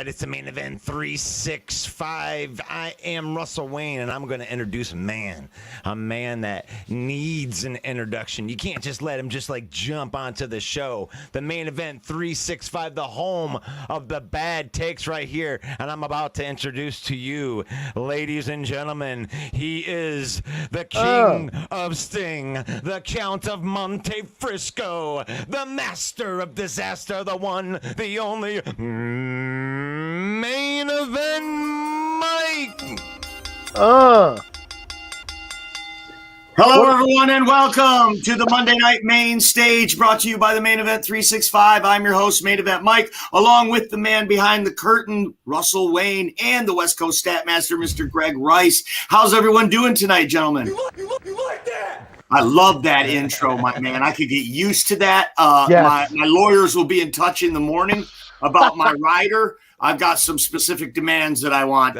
right, it's the main event 365. I am Russell Wayne, and I'm going to introduce a man that needs an introduction. You can't just let him just like jump onto the show. The main event 365, the home of the bad takes right here, and I'm about to introduce to you, ladies and gentlemen, he is the king of Sting, the Count of Monte Frisco, the master of disaster, the one, the only main event Mike. Hello, everyone, and welcome to the Monday Night Main Stage, brought to you by the Main Event 365. I'm your host, Main Event Mike, along with the man behind the curtain, Russell Wayne, and the West Coast Statmaster, Mr. Greg Rice. How's everyone doing tonight, gentlemen? You like that? I love that intro, my man. I could get used to that. Yes. My lawyers will be in touch in the morning about my rider. I've got some specific demands that I want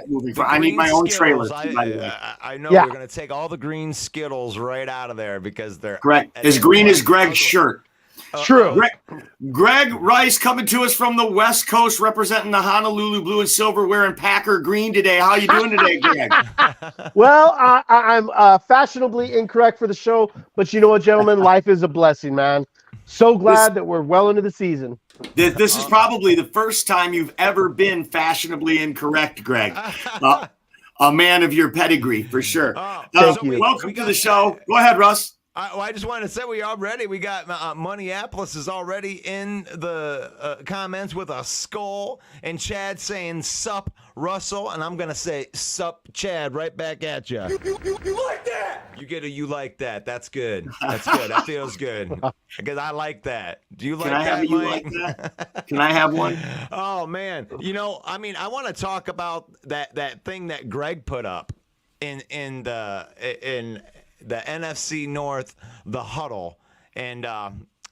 moving forward. I need my own trailer. I know we're going to take all the green Skittles right out of there because they're correct. As green as Greg's shirt. True. Greg Rice coming to us from the West Coast, representing the Honolulu blue and silver, wearing Packer green today. How you doing today, Greg? Well, I'm fashionably incorrect for the show, but you know what, gentlemen? Life is a blessing, man. So glad that we're well into the season. This is probably the first time you've ever been fashionably incorrect, Greg. A man of your pedigree, for sure. Thank you. Welcome to the show. Go ahead, Russ. I just wanted to say we got Moneyappolis is already in the comments with a skull, and Chad saying sup Russell, and I'm gonna say sup Chad right back at you. You like that? You get a you like that? That's good. That's good. That feels good because I like that. Do you like that, Mike? Can I have one? Oh man, I want to talk about that thing that Greg put up in the NFC North, the huddle, and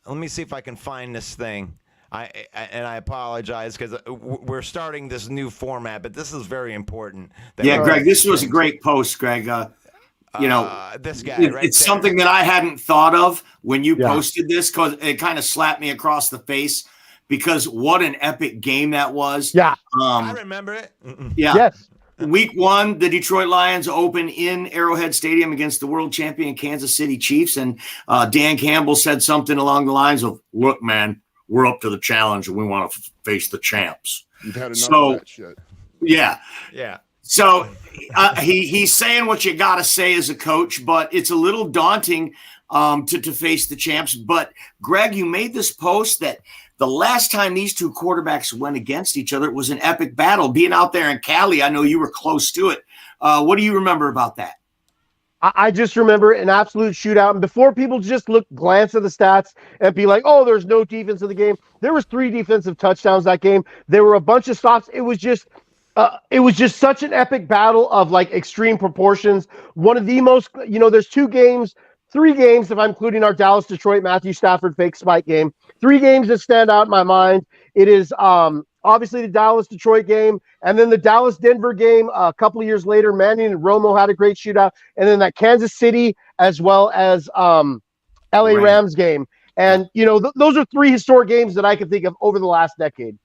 let me see if I can find this thing. I apologize because we're starting this new format, but this is very important. Greg, this was a great post, Greg. This guy, it's something that I hadn't thought of when you posted this, because it kind of slapped me across the face. Because what an epic game that was. Yeah, I remember it. Yeah. Yes. Week 1, the Detroit Lions open in Arrowhead Stadium against the world champion Kansas City Chiefs. And Dan Campbell said something along the lines of, look, man, we're up to the challenge and we want to face the champs. You've had enough of that shit. Yeah. Yeah. So he's saying what you got to say as a coach, but it's a little daunting to face the champs. But, Greg, you made this post that the last time these two quarterbacks went against each other, it was an epic battle. Being out there in Cali, I know you were close to it. What do you remember about that? I just remember an absolute shootout. And before people just glance at the stats and be like, oh, there's no defense in the game. There was 3 defensive touchdowns that game. There were a bunch of stops. It was just such an epic battle of like extreme proportions. One of the most, there's 3 games, if I'm including our Dallas-Detroit Matthew Stafford fake spike game. 3 games that stand out in my mind. It is obviously the Dallas-Detroit game, and then the Dallas-Denver game a couple of years later. Manning and Romo had a great shootout, and then that Kansas City as well as LA Rams game. And, those are 3 historic games that I can think of over the last decade.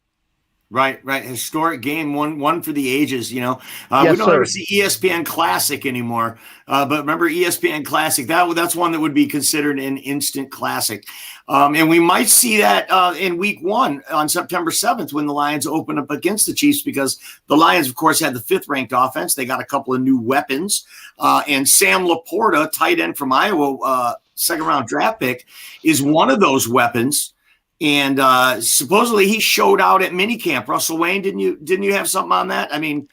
Right. Historic game, one for the ages, We don't ever see ESPN Classic anymore. But remember ESPN Classic, that's one that would be considered an instant classic. And we might see that in week 1 on September 7th when the Lions open up against the Chiefs, because the Lions, of course, had the 5th ranked offense. They got a couple of new weapons. And Sam Laporta, tight end from Iowa, 2nd round draft pick, is one of those weapons. And supposedly he showed out at minicamp. Russell Wayne, didn't you have something on that? I don't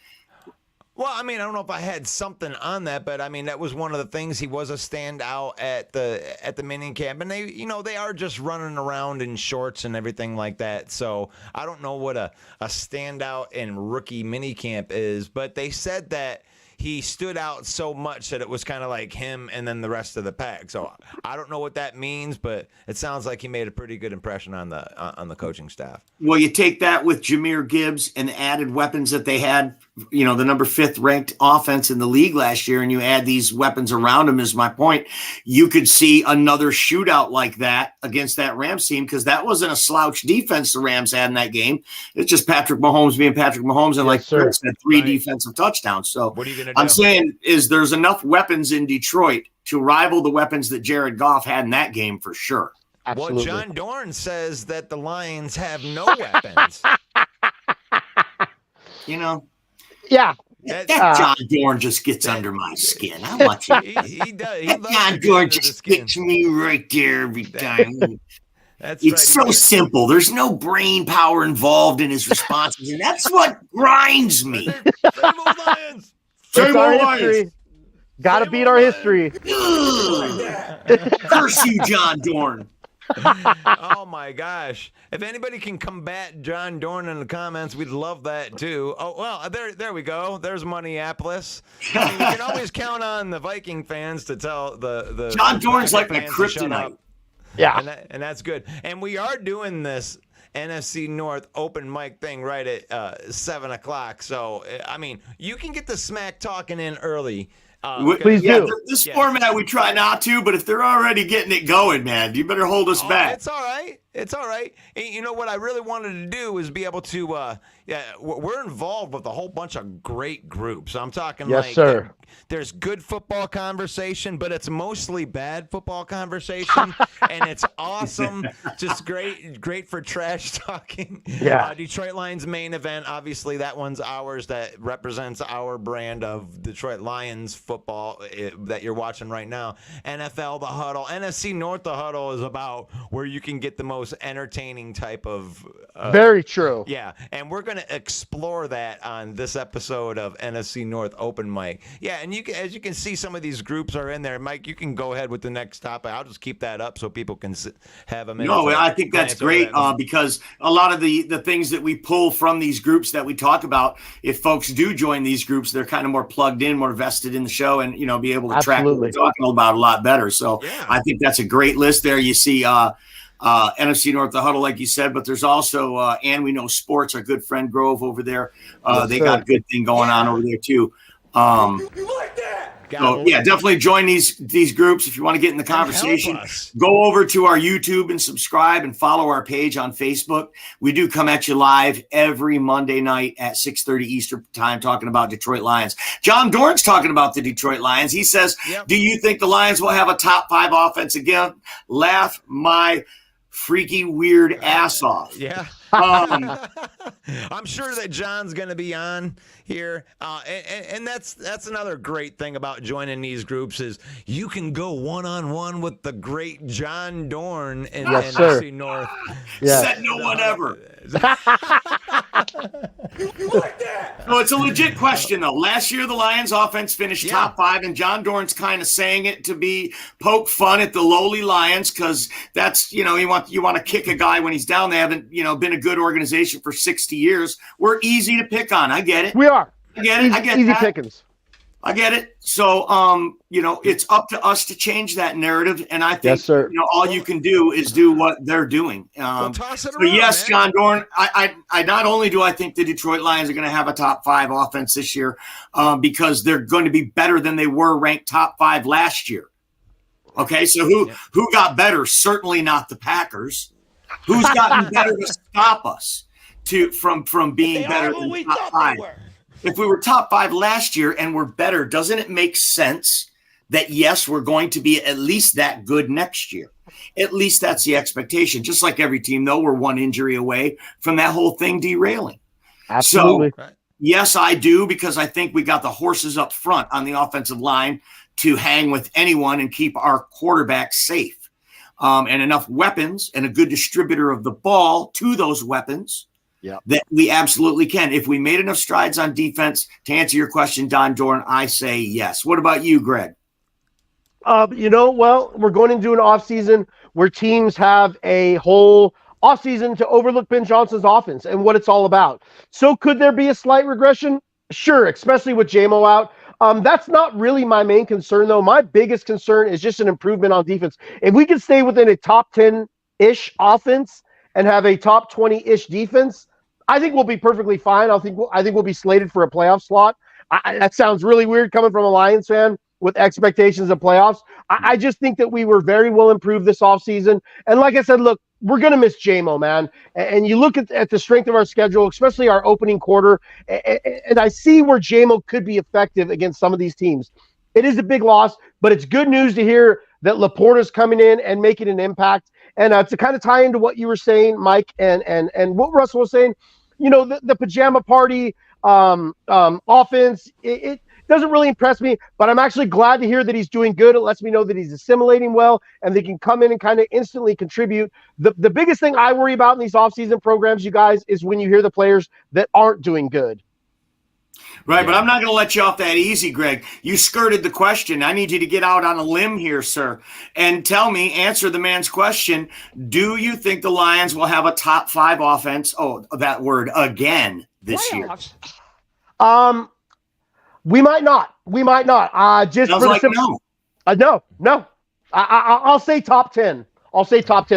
know if I had something on that, but that was one of the things. He was a standout at the minicamp, and they are just running around in shorts and everything like that. So I don't know what a standout in rookie minicamp is, but they said that he stood out so much that it was kind of like him and then the rest of the pack. So I don't know what that means, but it sounds like he made a pretty good impression on the coaching staff. Well, you take that with Jahmyr Gibbs and the added weapons that they had, the number 5th ranked offense in the league last year, and you add these weapons around him, is my point. You could see another shootout like that against that Rams team, because that wasn't a slouch defense the Rams had in that game. It's just Patrick Mahomes being Patrick Mahomes, and like Chris said, 3 defensive touchdowns. So what are you going to do? I'm saying is there's enough weapons in Detroit to rival the weapons that Jared Goff had in that game for sure. Absolutely. Well, John Dorn says that the Lions have no weapons. Yeah. That John Dorn just gets under my skin. How much he does. John Dorn just gets me right there every time. It's so simple. There's no brain power involved in his responses, and that's what grinds me. Same old Lions. Same old Lions. Got to beat our history. Curse you, John Dorn. Oh my gosh! If anybody can combat John Dorn in the comments, we'd love that too. Oh well, there we go. There's Minneapolis. I mean, you can always count on the Viking fans to tell the John Dorn's like my fans to shut kryptonite. up. Yeah, and that's good. And we are doing this NFC North open mic thing right at 7:00. So I mean, you can get the smack talking in early. Please do. This format we try not to, but if they're already getting it going, man, you better hold us back. It's all right. It's all right. And you know what I really wanted to do is be able to, we're involved with a whole bunch of great groups. I'm talking sir. There's good football conversation, but it's mostly bad football conversation, and it's awesome. Just great for trash talking. Yeah. Detroit Lions main event, obviously that one's ours. That represents our brand of Detroit Lions football that you're watching right now. NFL, The Huddle. NFC North, The Huddle is about where you can get the most entertaining type of very true. Yeah, and we're going to explore that on this episode of NFC North Open Mic. Yeah, and as you can see, some of these groups are in there. Mike, you can go ahead with the next topic. I'll just keep that up so people can have a minute. No, I think that's great because a lot of the things that we pull from these groups that we talk about, if folks do join these groups, they're kind of more plugged in, more vested in the show, and be able to track what we're talking about a lot better. So yeah. I think that's a great list there. You see NFC North, The Huddle, like you said, but there's also And We Know Sports, our good friend Grove over there. They got a good thing going on over there too. So yeah, definitely join these groups if you want to get in the conversation. Go over to our YouTube and subscribe and follow our page on Facebook. We do come at you live every Monday night at 6:30 Eastern time talking about Detroit Lions. John Dorn's talking about the Detroit Lions. He says, Do you think the Lions will have a top 5 offense again? Laugh my freaky weird ass off. Yeah. I'm sure that John's going to be on here. And that's another great thing about joining these groups is you can go one-on-one with the great John Dorn in NFC North. Said no one ever. No, it's a legit question, though. Last year, the Lions offense finished top 5, and John Dorn's kind of saying it to be poke fun at the lowly Lions because that's, you want to kick a guy when he's down. They haven't, been a good organization for 60 years. We're easy to pick on. I get it. We are. I get it. I get easy that. pickings. I get it. So, it's up to us to change that narrative. And I think, all you can do is do what they're doing. Toss it so around, yes, man. John Dorn, I not only do I think the Detroit Lions are going to have a top 5 offense this year because they're going to be better than they were ranked top 5 last year. Okay, so who got better? Certainly not the Packers. Who's gotten better to stop us from being better than top 5? If we were top 5 last year and we're better, doesn't it make sense that, yes, we're going to be at least that good next year? At least that's the expectation. Just like every team, though, we're one injury away from that whole thing derailing. Absolutely. So, yes, I do, because I think we got the horses up front on the offensive line to hang with anyone and keep our quarterback safe. And enough weapons and a good distributor of the ball to those weapons that we absolutely can. If we made enough strides on defense, to answer your question, Don Dorn, I say yes. What about you, Greg? We're going into an offseason where teams have a whole offseason to overlook Ben Johnson's offense and what it's all about. So could there be a slight regression? Sure, especially with JMO out. That's not really my main concern, though. My biggest concern is just an improvement on defense. If we can stay within a top 10-ish offense and have a top 20-ish defense, I think we'll be perfectly fine. I think we'll be slated for a playoff slot. That sounds really weird coming from a Lions fan with expectations of playoffs. I just think that we were very well improved this offseason. And like I said, look, we're going to miss J-Mo, man. And you look at the strength of our schedule, especially our opening quarter, and I see where J-Mo could be effective against some of these teams. It is a big loss, but it's good news to hear that Laporta's coming in and making an impact. And to kind of tie into what you were saying, Mike, and what Russell was saying, the pajama party offense, it doesn't really impress me, but I'm actually glad to hear that he's doing good. It lets me know that he's assimilating well and they can come in and kind of instantly contribute. The biggest thing I worry about in these offseason programs, you guys, is when you hear the players that aren't doing good. Right, but I'm not going to let you off that easy, Greg. You skirted the question. I need you to get out on a limb here, sir, and answer the man's question. Do you think the Lions will have a top 5 offense? Oh, that word again this Playoffs. year. We might not. Just Sounds for like no. I'll say top 10.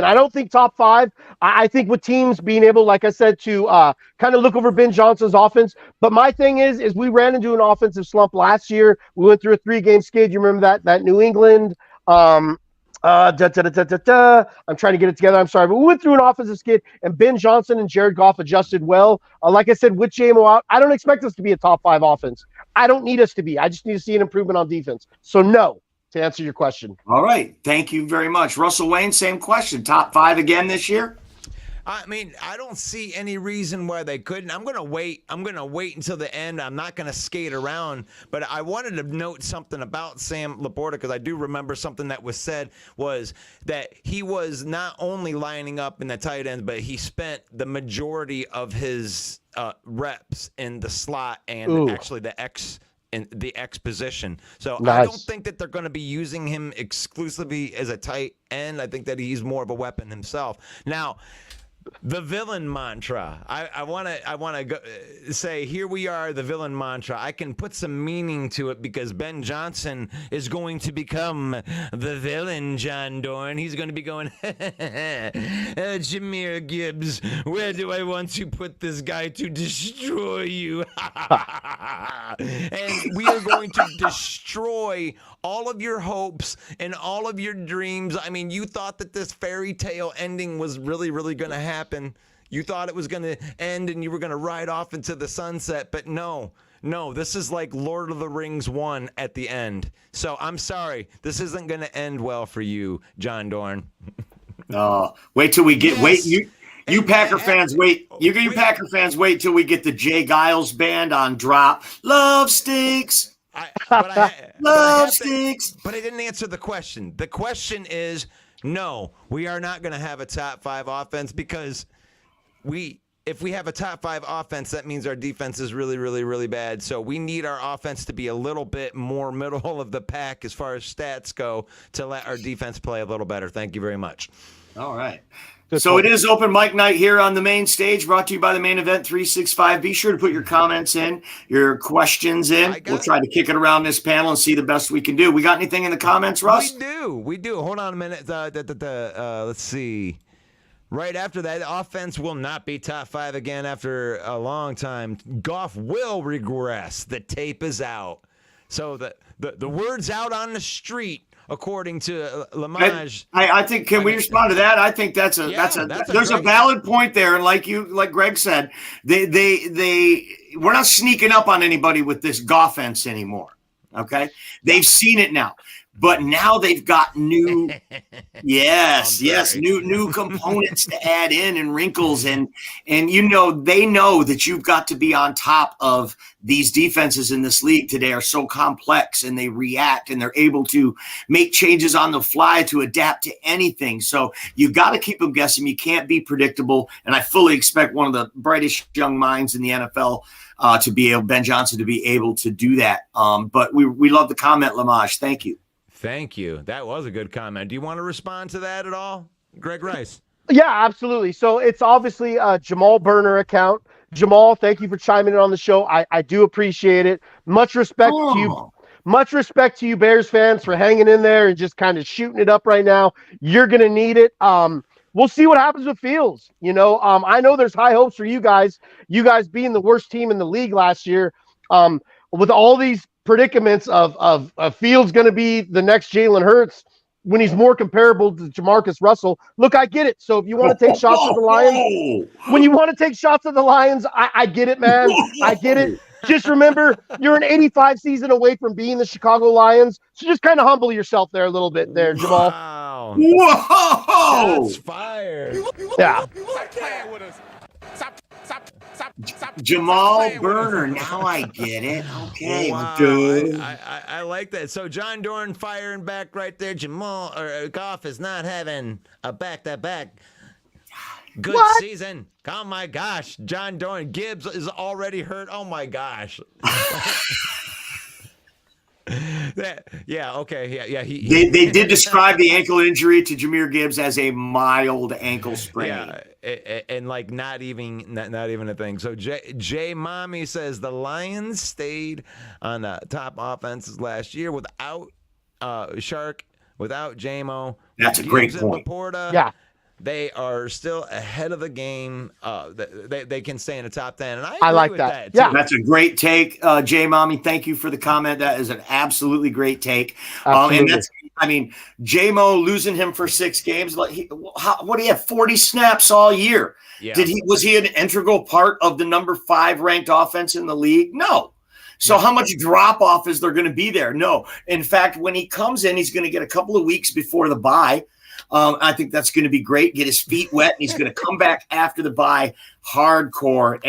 I don't think top 5. I think with teams being able, like I said, to kind of look over Ben Johnson's offense. But my thing is we ran into an offensive slump last year. We went through a 3-game skid. You remember that New England? I'm trying to get it together. I'm sorry, but we went through an offensive skid, and Ben Johnson and Jared Goff adjusted well. Like I said, with J-Mo out, I don't expect us to be a top 5 offense. I don't need us to be. I just need to see an improvement on defense. So no, to answer your question. All right. Thank you very much. Russell Wayne, same question. Top 5 again this year? I mean, I don't see any reason why they couldn't. I'm going to wait until the end. I'm not going to skate around. But I wanted to note something about Sam Laporta, because I do remember something that was said was that he was not only lining up in the tight end, but he spent the majority of his reps in the slot and actually the X in the X position. So nice. I don't think that they're going to be using him exclusively as a tight end. I think that he's more of a weapon himself. Now, the villain mantra. I want to say, here we are, the villain mantra. I can put some meaning to it because Ben Johnson is going to become the villain, John Dorn. He's going to be going, Jahmyr Gibbs, where do I want to put this guy to destroy you? And we are going to destroy all of your hopes and all of your dreams. I mean, you thought that this fairy tale ending was really, really going to happen. You thought it was going to end and you were going to ride off into the sunset, but no, this is like Lord of the Rings 1 at the end. So I'm sorry, this isn't going to end well for you, John Dorn. Wait till we get, You Packer fans wait. You Packer fans wait till we get the Jay Giles band on drop. Love stinks. But I didn't answer the question. The question is, no, we are not going to have a top 5 offense because if we have a top 5 offense, that means our defense is really, really, really bad. So we need our offense to be a little bit more middle of the pack as far as stats go to let our defense play a little better. Thank you very much. All right. So it is open mic night here on the main stage, brought to you by the Main Event 365. Be sure to put your comments in, your questions in. We'll try to kick it around this panel and see the best we can do. We got anything in the comments, Russ? We do. Hold on a minute. Let's see. Right after that, offense will not be top 5 again after a long time. Goff will regress. The tape is out. So the word's out on the street. According to Lamage, I think. Can we respond to that? I think there's a valid point there, and like Greg said, we're not sneaking up on anybody with this Goffense anymore. Okay, they've seen it now. But now they've got new, new components to add in and wrinkles. And they know that you've got to be on top of these defenses in this league today are so complex and they react and they're able to make changes on the fly to adapt to anything. So you've got to keep them guessing. You can't be predictable. And I fully expect one of the brightest young minds in the NFL Ben Johnson, to be able to do that. But we love the comment, Lamage. Thank you. Thank you. That was a good comment. Do you want to respond to that at all, Greg Rice? Yeah, absolutely. So it's obviously a Jamal Burner account. Jamal, thank you for chiming in on the show. I do appreciate it. Much respect to you. much respect to you Bears fans for hanging in there and just kind of shooting it up right now. You're going to need it. We'll see what happens with Fields. I know there's high hopes for you guys being the worst team in the league last year. With all these predicaments of Fields going to be the next Jalen Hurts when he's more comparable to Jamarcus Russell. Look, I get it. So if you want to take shots at the Lions, when you want to take shots at the Lions, I get it, man. I get it. Just remember, you're an 85 season away from being the Chicago Lions. So just kind of humble yourself there a little bit there, Jamal. Wow. Whoa! That's fire. Yeah. Jamal Burner. Now I get it. Okay. Wow. Dude. I like that. So John Dorn firing back right there. Goff is not having a back-to-back good season. Oh my gosh. John Dorn. Gibbs is already hurt. Oh my gosh. They did describe the ankle injury to Jahmyr Gibbs as a mild ankle sprain. Yeah, and like not even a thing. So Jay Mommy says the Lions stayed on the top offenses last year without Shark, without JMO. That's a great point. Laporta. Yeah. They are still ahead of the game. They can stay in the top 10. And I like with that. Too. Yeah. That's a great take, Jay Mommy. Thank you for the comment. That is an absolutely great take. Absolutely. J-Mo losing him for 6 games. What do you have? 40 snaps all year. Yeah. Was he an integral part of the number 5 ranked offense in the league? No. So how much drop off is there going to be there? No. In fact, when he comes in, he's going to get a couple of weeks before the bye. I think that's going to be great. Get his feet wet, and he's going to come back after the bye hardcore.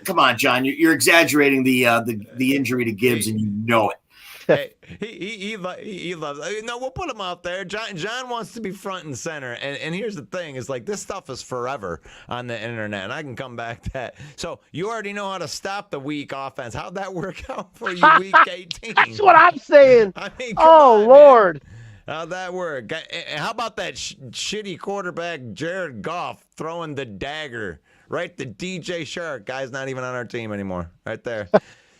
Come on, John, you're exaggerating the injury to Gibbs, and you know it. Hey, he loves. No, we'll put him out there. John wants to be front and center, and here's the thing: is like this stuff is forever on the internet, and I can come back to that. So you already know how to stop the weak offense. How'd that work out for you, week 18? That's what I'm saying. I mean, oh, Lord. Man. How'd that work? How about that shitty quarterback Jared Goff throwing the dagger right to DJ Shark? Guy's not even on our team anymore. Right there.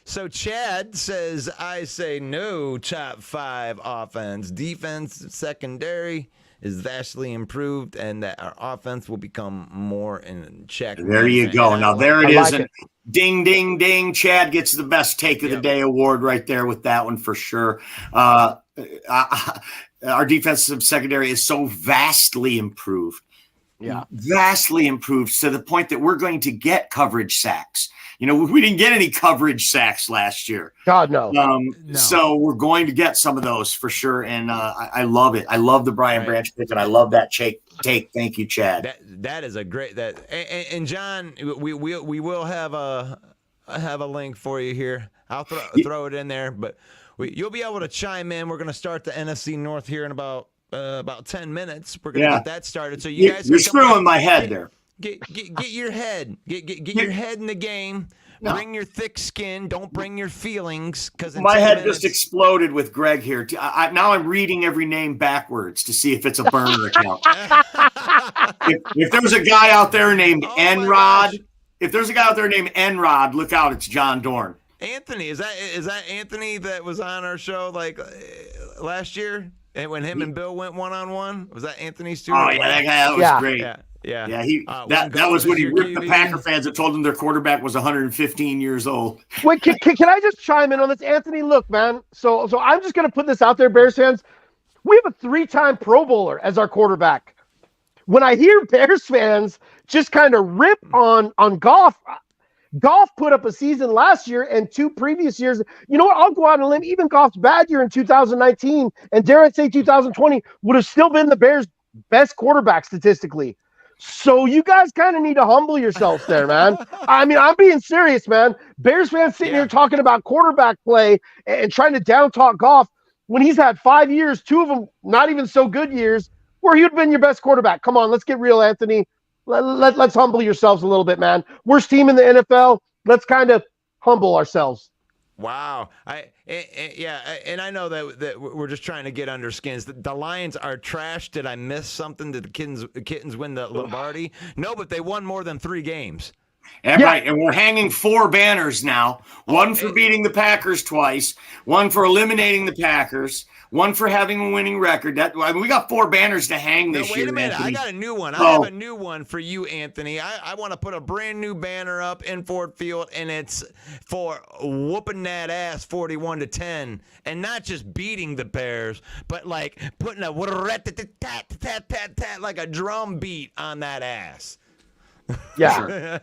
So Chad says, I say no top 5 offense. Defense, secondary is vastly improved, and that our offense will become more in check. There you go. Now there it is. And ding, ding, ding. Chad gets the best take of the day award right there with that one for sure. Our defensive secondary is so vastly improved. Yeah. Vastly improved to the point that we're going to get coverage sacks. We didn't get any coverage sacks last year. God, no. No. So we're going to get some of those for sure. And I love it. I love the Brian Branch pick, and I love that take. Thank you, Chad. That is a great and John, we will have a link for you here. I'll throw it in there, but you'll be able to chime in. We're going to start the NFC North here in about 10 minutes. We're going to get that started. So you guys, you're screwing my head there. Get your head. Get your head in the game. No. Bring your thick skin. Don't bring your feelings. Because my head just exploded with Greg here. Now I'm reading every name backwards to see if it's a burner account. If there's a guy out there named Enrod, look out! It's John Dorn. Anthony, is that Anthony that was on our show like last year? And when him and Bill went 1-on-1, was that Anthony Stewart? Oh yeah, that was great. Yeah. That was when he ripped the Packer fans and told them their quarterback was 115 years old. Wait, can I just chime in on this, Anthony? Look, man. So I'm just going to put this out there, Bears fans. We have a 3-time Pro Bowler as our quarterback. When I hear Bears fans just kind of rip on Goff put up a season last year and 2 previous years. You know what? I'll go out on a limb. Even Goff's bad year in 2019 and dare I say 2020 would have still been the Bears' best quarterback statistically. So you guys kind of need to humble yourselves there, man. I mean, I'm being serious, man. Bears fans sitting here talking about quarterback play and trying to down talk Goff when he's had 5 years, 2 of them not even so good years, where he would have been your best quarterback. Come on, let's get real, Anthony. Let's humble yourselves a little bit, man. Worst team in the NFL. Let's kind of humble ourselves. Wow. And I know that we're just trying to get under skins. The Lions are trash. Did I miss something? Did the Kittens win the Lombardi? No, but they won more than 3 games. Right, and we're hanging 4 banners now. One for beating the Packers twice, one for eliminating the Packers, one for having a winning record. We got 4 banners to hang this year. Wait a minute, Anthony. I got a new one. I have a new one for you, Anthony. I want to put a brand new banner up in Ford Field, and it's for whooping that ass 41-10, and not just beating the Bears, but like putting a like a drum beat on that ass. Yeah.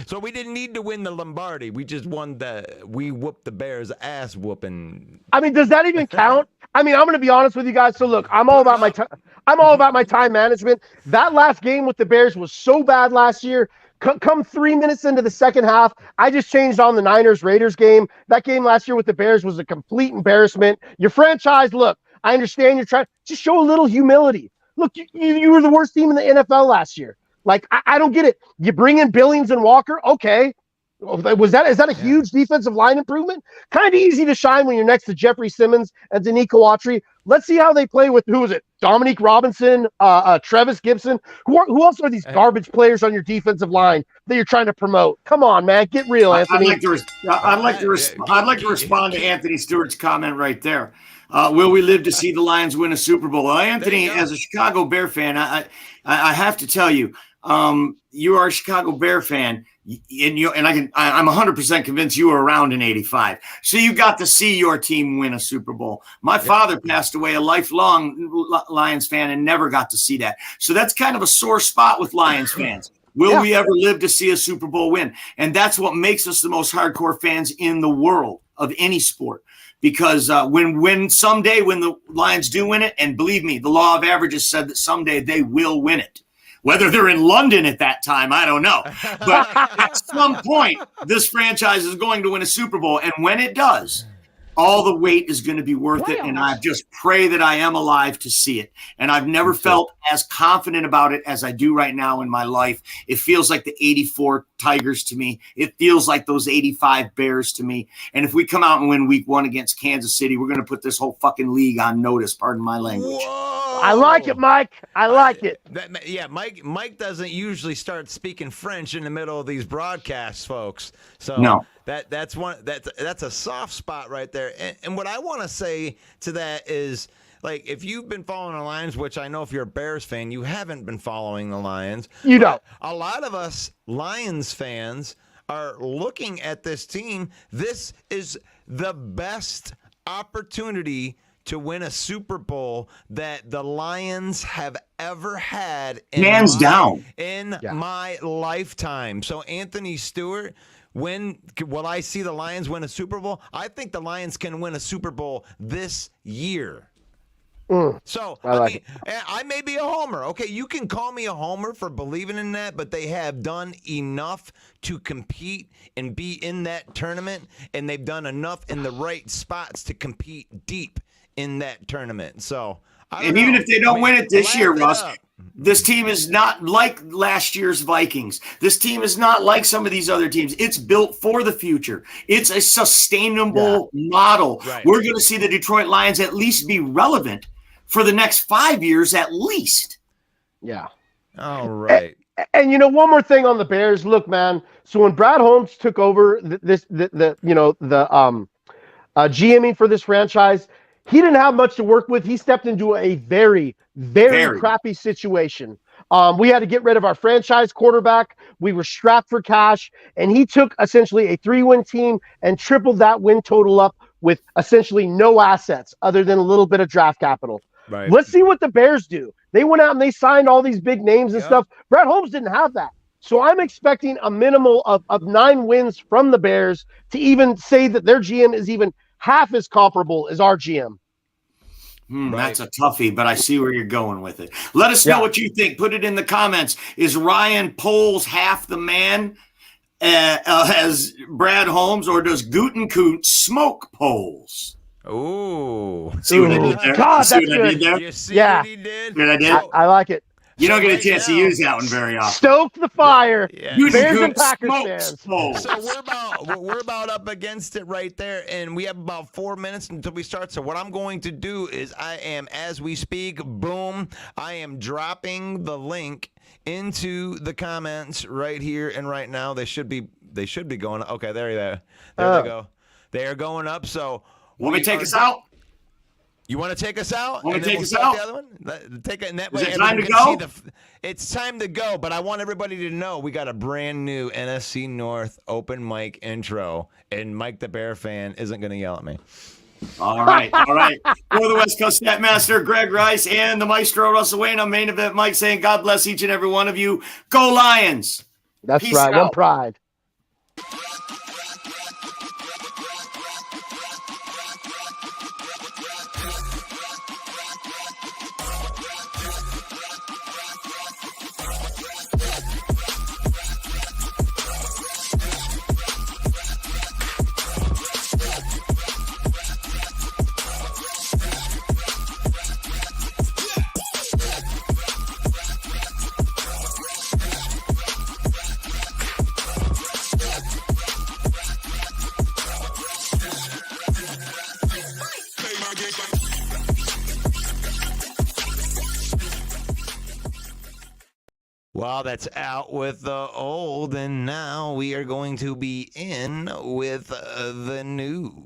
So we didn't need to win the Lombardi. We just we whooped the Bears' ass whooping. I mean, does that even count? I mean, I'm going to be honest with you guys. So look, I'm all about my time management. That last game with the Bears was so bad last year. Come 3 minutes into the second half, I just changed on the Niners-Raiders game. That game last year with the Bears was a complete embarrassment. Your franchise, look, I understand you're trying. Just show a little humility. Look, you were the worst team in the NFL last year. Like, I don't get it. You bring in Billings and Walker, okay. Is that a huge defensive line improvement? Kind of easy to shine when you're next to Jeffrey Simmons and Danico Autry. Let's see how they play with, who is it? Dominique Robinson, Travis Gibson. Who else are these garbage players on your defensive line that you're trying to promote? Come on, man, get real, Anthony. I'd like to respond to Anthony Stewart's comment right there. Will we live to see the Lions win a Super Bowl? Well, Anthony, as a Chicago Bear fan, I have to tell you, you are a Chicago Bear fan, and I'm 100% convinced you were around in '85. So you got to see your team win a Super Bowl. My father passed away a lifelong Lions fan and never got to see that. So that's kind of a sore spot with Lions fans. Will we ever live to see a Super Bowl win? And that's what makes us the most hardcore fans in the world of any sport. Because when someday when the Lions do win it, and believe me, the law of averages said that someday they will win it. Whether they're in London at that time, I don't know. But at some point, this franchise is going to win a Super Bowl. And when it does, all the wait is going to be worth it. And I just pray that I am alive to see it. And I've never felt as confident about it as I do right now in my life. It feels like the '84 Tigers to me. It feels like those '85 Bears to me. And if we come out and win week 1 against Kansas City, we're going to put this whole fucking league on notice. Pardon my language. Whoa. I like it, Mike. I like it. Mike doesn't usually start speaking French in the middle of these broadcasts, folks. So no. That's a soft spot right there. And what I want to say to that is, like, if you've been following the Lions, which I know if you're a Bears fan, you haven't been following the Lions. You don't. A lot of us Lions fans are looking at this team. This is the best opportunity to win a Super Bowl that the Lions have ever had hands down in my lifetime. So Anthony Stewart, when will I see the Lions win a Super Bowl? I think the Lions can win a Super Bowl this year. So I may be a homer. Okay, you can call me a homer for believing in that, but they have done enough to compete and be in that tournament, and they've done enough in the right spots to compete deep in that tournament. So, even if they don't win it this year, Russ, this team is not like last year's Vikings. This team is not like some of these other teams. It's built for the future. It's a sustainable model. Right. We're going to see the Detroit Lions at least be relevant for the next 5 years at least. Yeah. All right. And one more thing on the Bears. Look, man. So when Brad Holmes took over the GMing for this franchise, he didn't have much to work with. He stepped into a very, very crappy situation. We had to get rid of our franchise quarterback. We were strapped for cash, and he took essentially a 3-win team and tripled that win total up with essentially no assets other than a little bit of draft capital. Right. Let's see what the Bears do. They went out and they signed all these big names and stuff. Brad Holmes didn't have that. So I'm expecting a minimal of 9 wins from the Bears to even say that their GM is even half as comparable as our GM. That's a toughie, but I see where you're going with it. Let us know what you think. Put it in the comments. Is Ryan Poles half the man as Brad Holmes, or does Gutekunst smoke Poles? Ooh. See what I did there? God, see that's what I did good. there? You see what he did? What I did? I like it. You don't get a chance to use that one very often. Stoke the fire. Yeah. Bears and Packers fans. So we're about up against it right there, and we have about 4 minutes until we start. So what I'm going to do is as we speak, boom, I am dropping the link into the comments right here and right now. They should be going. Okay, there they go. They are going up. So want me to take us out? You want to take us out? Want to take us out? The other one? Take it. Is it time to go? It's time to go, but I want everybody to know we got a brand new NFC North open mic intro, and Mike the Bear fan isn't going to yell at me. All right. For the West Coast Statmaster, Greg Rice, and the Maestro, Russell Wayne, on Main Event Mike, saying God bless each and every one of you. Go Lions. That's Peace right. out. One pride. Well, that's out with the old, and now we are going to be in with the new.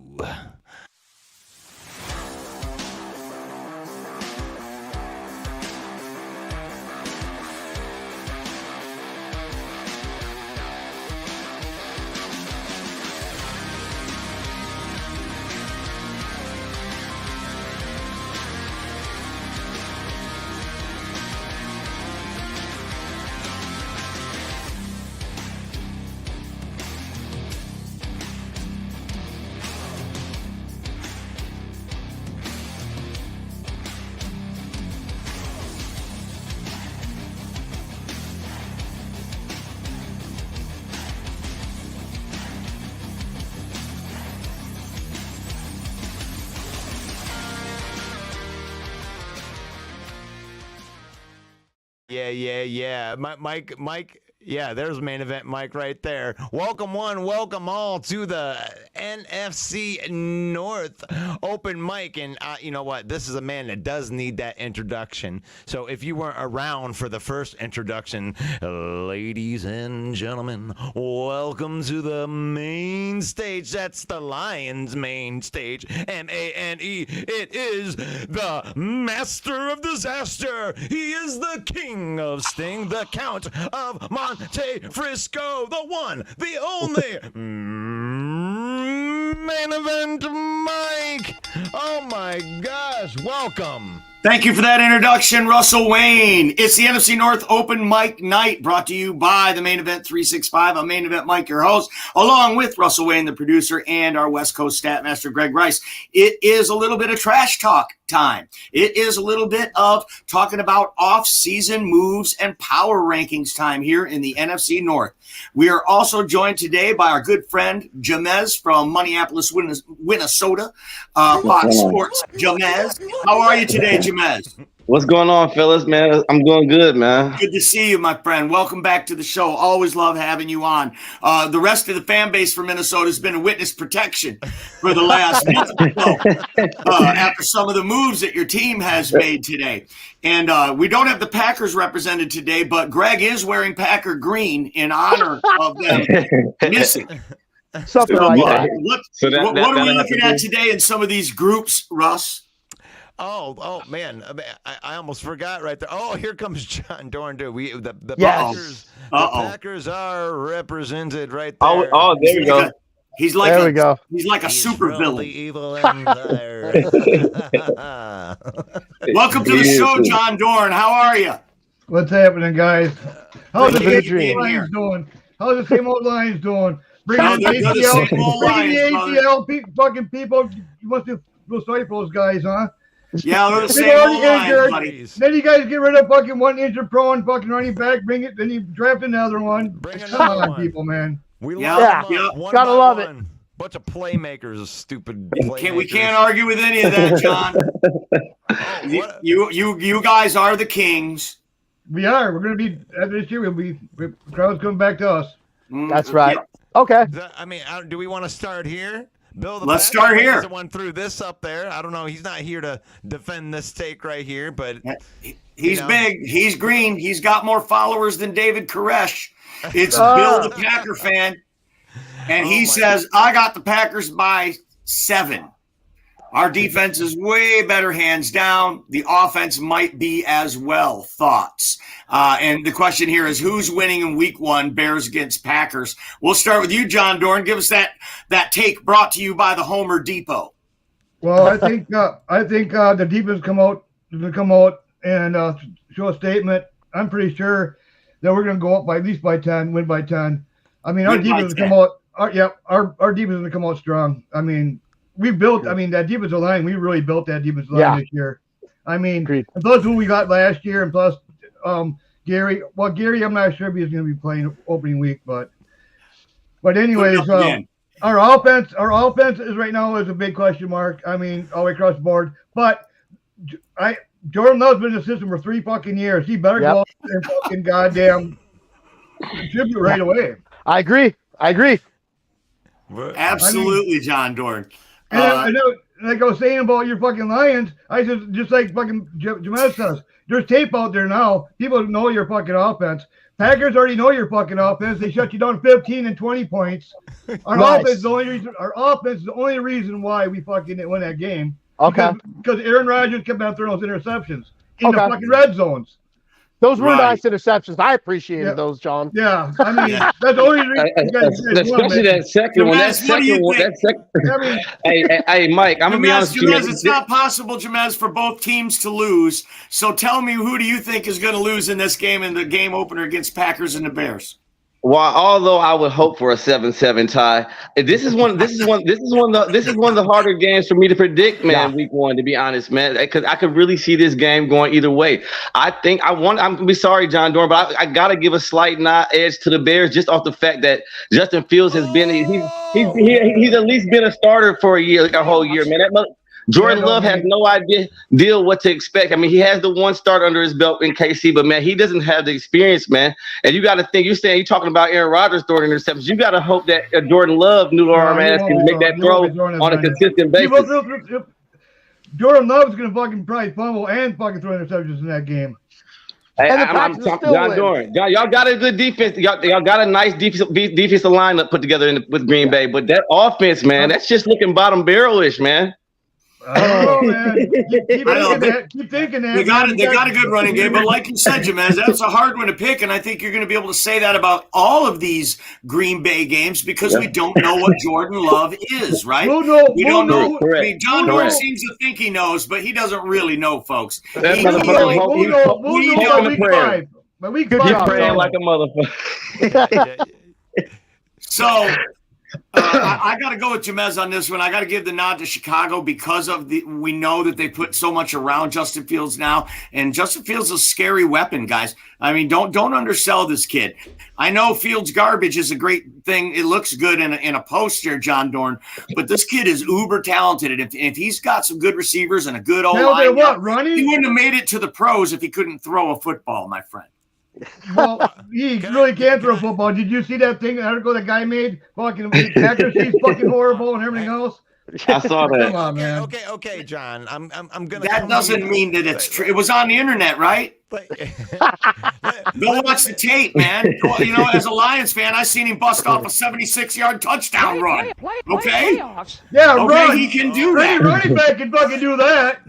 Yeah. Mike. Yeah, there's Main Event Mike right there. Welcome one, welcome all to the NFC North Open Mic. And you know what? This is a man that does need that introduction. So if you weren't around for the first introduction, ladies and gentlemen, welcome to the main stage. That's the Lions main stage. M-A-N-E. It is the Master of Disaster. He is the King of Sting, the Count of Monte Frisco, the one, the only Main Event Mike. Oh my gosh, welcome. Thank you for that introduction, Russell Wayne. It's the NFC North Open Mic Night, brought to you by the Main Event 365. I'm Main Event Mike, your host, along with Russell Wayne, the producer, and our West Coast Statmaster, Greg Rice. It is a little bit of trash talk time. It is a little bit of talking about off-season moves and power rankings time here in the NFC North. We are also joined today by our good friend, Jamez from Minneapolis, Minnesota, Fox Sports. Jamez, how are you today, Jamez? What's going on, fellas, man? I'm doing good, man. Good to see you, my friend. Welcome back to the show. Always love having you on. The rest of the fan base for Minnesota has been in witness protection for the last month or so, after some of the moves that your team has made today. And we don't have the Packers represented today, but Greg is wearing Packer green in honor of them missing. Something like that. What are we looking at today in some of these groups, Russ? Oh man, I almost forgot right there. Oh, here comes John Dorn, dude. The Yes. Packers are represented right there. Oh, there we go. He's like There we go. He's like a super from villain. The evil empire. Welcome to the show, John Dorn. How are you? What's happening, guys? How's the Living the same dream. old Lions doing? How's the same old Lions doing? Bringing Oh, the they're the same old ATL, fucking people. You must feel sorry for those guys, huh? Yeah, they're the They've same already old Lions, injured. buddy. Then you guys get rid of fucking one injured pro and fucking running back, bring it, then you draft another one. Bring Come another on, one. people, man. We Yeah, love them yeah. up, one Gotta by love it. one. Bunch of playmakers, stupid playmakers. We can't argue with any of that, John. What? You guys are the kings. We are. We're going to be this year. Crowd's coming back to us. That's right. Okay. I mean, do we want to start here? Bill, Let's start here. The one threw this up there. I don't know. He's not here to defend this take right here, but he's big. He's green. He's got more followers than David Koresh. It's Bill, the Packer fan, and he says, "I got the Packers by 7. Our defense is way better, hands down. The offense might be as well." Thoughts? And the question here is, who's winning in Week 1, Bears against Packers? We'll start with you, John Dorn. Give us that take brought to you by the Homer Depot. Well, I think the defense come out and show a statement. I'm pretty sure that we're going to go up by at least by 10, win by 10. I mean, our defense will come out. Our defense will come out strong. I mean. That defensive line, we really built that defensive line this year. I mean, and plus who we got last year, and plus Gary. Well, Gary, I'm not sure if he's going to be playing opening week, but anyways, our offense is right now is a big question mark. I mean, all the way across the board. But Jordan Love's been in the system for 3 fucking years. He better go out and fucking goddamn contribute right away. I agree. Absolutely, John Dorn. And like I was saying about your fucking Lions, I said, just like fucking Jamal says, there's tape out there now. People know your fucking offense. Packers already know your fucking offense. They shut you down 15 and 20 points. Our offense is the only reason why we fucking didn't win that game. Okay. Because Aaron Rodgers kept on throwing those interceptions in the fucking red zones. Those were nice interceptions. I appreciated those, John. Yeah, I mean, that's the only reason. Especially that second one. Hey, Mike, I'm going to be honest with you. It's not possible, Jamez, for both teams to lose. So tell me, who do you think is going to lose in this game, in the game opener against Packers and the Bears? Well, although I would hope for a 7-7 tie, this is one of the harder games for me to predict, man. Week 1, to be honest, man, because I could really see this game going either way. I'm gonna be sorry, John Dorn, but I gotta give a slight edge to the Bears just off the fact that Justin Fields has been he's at least been a starter for a whole year, man. Jordan Love has no idea what to expect. I mean, he has the one start under his belt in KC, but man, he doesn't have the experience, man. And you got to think, you're talking about Aaron Rodgers throwing interceptions. You got to hope that Jordan Love, noodle arm ass, can make that throw on a consistent basis. Jordan Love's gonna fucking probably fumble and fucking throw interceptions in that game. Hey, I'm John Dorn. Y'all got a good defense. Y'all got a nice defensive lineup put together with Green Bay, but that offense, man, that's just looking bottom barrel-ish, man. Oh man, keep thinking that. They got a good running game, but like you said, Jamez, that's a hard one to pick, and I think you're going to be able to say that about all of these Green Bay games because we don't know what Jordan Love is, right? We don't know. I mean, John Dorn seems to think he knows, but he doesn't really know, folks. We'll know by week 5. You're praying like a motherfucker. So. I got to go with Jamez on this one. I got to give the nod to Chicago because we know that they put so much around Justin Fields now, and Justin Fields is a scary weapon, guys. I mean, don't undersell this kid. I know Fields garbage is a great thing. It looks good in a poster, John Dorn, but this kid is uber talented, and if he's got some good receivers and a good O-line, he wouldn't have made it to the pros if he couldn't throw a football, my friend. Well, he really can throw football. Did you see that article that guy made? Fucking accuracy's fucking horrible and everything else. I saw that. Come on, man. Okay, John. I'm gonna. That doesn't mean that it's true. It was on the internet, right? Go watch the tape, man. You know, as a Lions fan, I seen him bust off a 76-yard touchdown run. Okay. Yeah, okay, he can do that. Running back can fucking do that.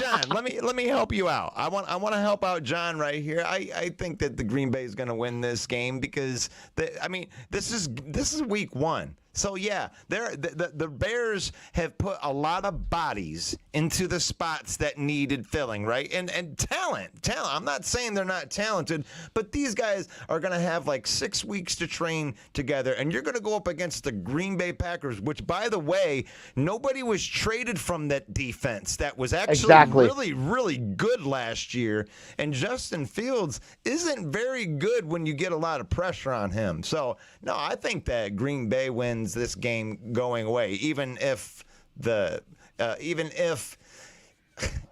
John, let me help you out. I want to help out John right here. I think that the Green Bay is going to win this game because this is week 1. So yeah, the Bears have put a lot of bodies into the spots that needed filling, right? And talent. I'm not saying they're not talented, but these guys are going to have like 6 weeks to train together, and you're going to go up against the Green Bay Packers, which, by the way, nobody was traded from that defense. That was actually really, really good last year, and Justin Fields isn't very good when you get a lot of pressure on him. So no, I think that Green Bay wins this game going away, even if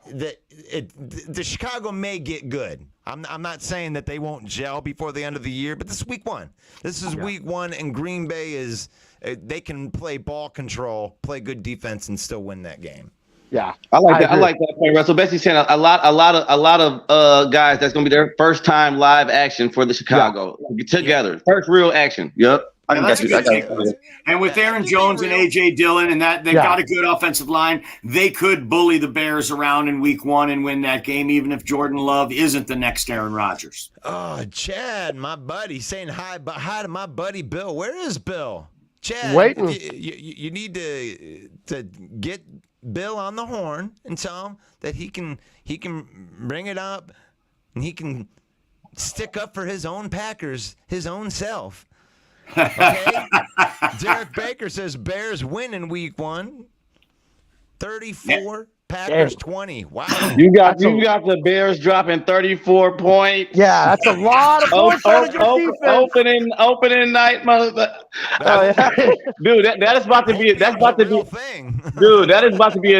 the Chicago may get good. I'm not saying that they won't gel before the end of the year, but this is week one. This is week one, and Green Bay is they can play ball control, play good defense, and still win that game. Yeah, I like that. I like that point, Russell. Basically saying a lot of guys that's going to be their first time live action for the Chicago together. First real action. Yep. And with Aaron Jones and A.J. Dillon and that, they've got a good offensive line. They could bully the Bears around in week one and win that game, even if Jordan Love isn't the next Aaron Rodgers. Oh, Chad, my buddy, saying hi to my buddy Bill. Where is Bill? Chad, waiting. You need to get Bill on the horn and tell him that he can bring it up and he can stick up for his own Packers, his own self. Okay. Derek Baker says Bears win in week one. 34, Packers 20. Wow. You got the Bears dropping 34 points. Yeah, that's a lot of points on your defense. Opening night, motherfucker. Dude, that is about to be thing. Dude, that's about to be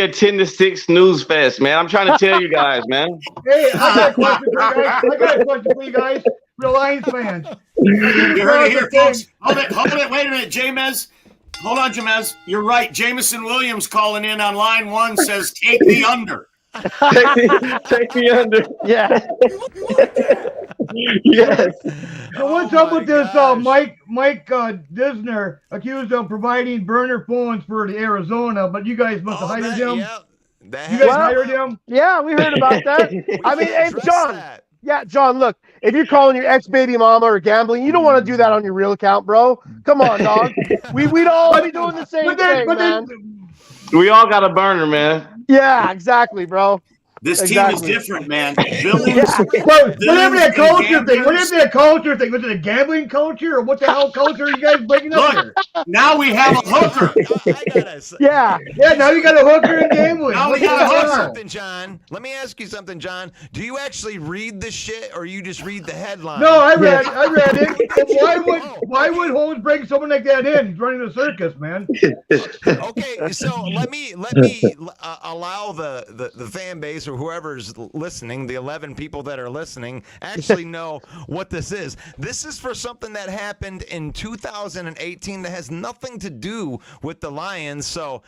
a 10-6 snooze fest, man. I'm trying to tell you guys, man. Hey, I got a question for you guys. Real Lions fans. You heard it here, folks. Hold it. Wait a minute, Jamez. Hold on, Jamez. You're right. Jameson Williams calling in on line one says, take the under. Take the under. Yeah. Yes. So what's up with this Mike Disner accused of providing burner phones for the Arizona, but you guys must have hired him? Yeah, you guys hired him? Yeah, we heard about that. I mean, hey, John. Yeah, John, look, if you're calling your ex-baby mama or gambling, you don't want to do that on your real account, bro. Come on, dog. We'd all be doing the same thing, man. We all got a burner, man. Yeah, exactly, bro. This team is different, man. Whatever that culture thing. Was it a gambling culture or what the hell culture are you guys bringing up here? Now we have a hooker. Yeah, now you got a hooker in gambling. Now we got a hooker. Something, John. Let me ask you something, John. Do you actually read the shit or you just read the headline? No, I read it. Why would Holmes bring someone like that in? He's running a circus, man. Okay, so let me allow the fan base or whoever's listening, the 11 people that are listening, actually know what this is. This is for something that happened in 2018 that has nothing to do with the Lions. So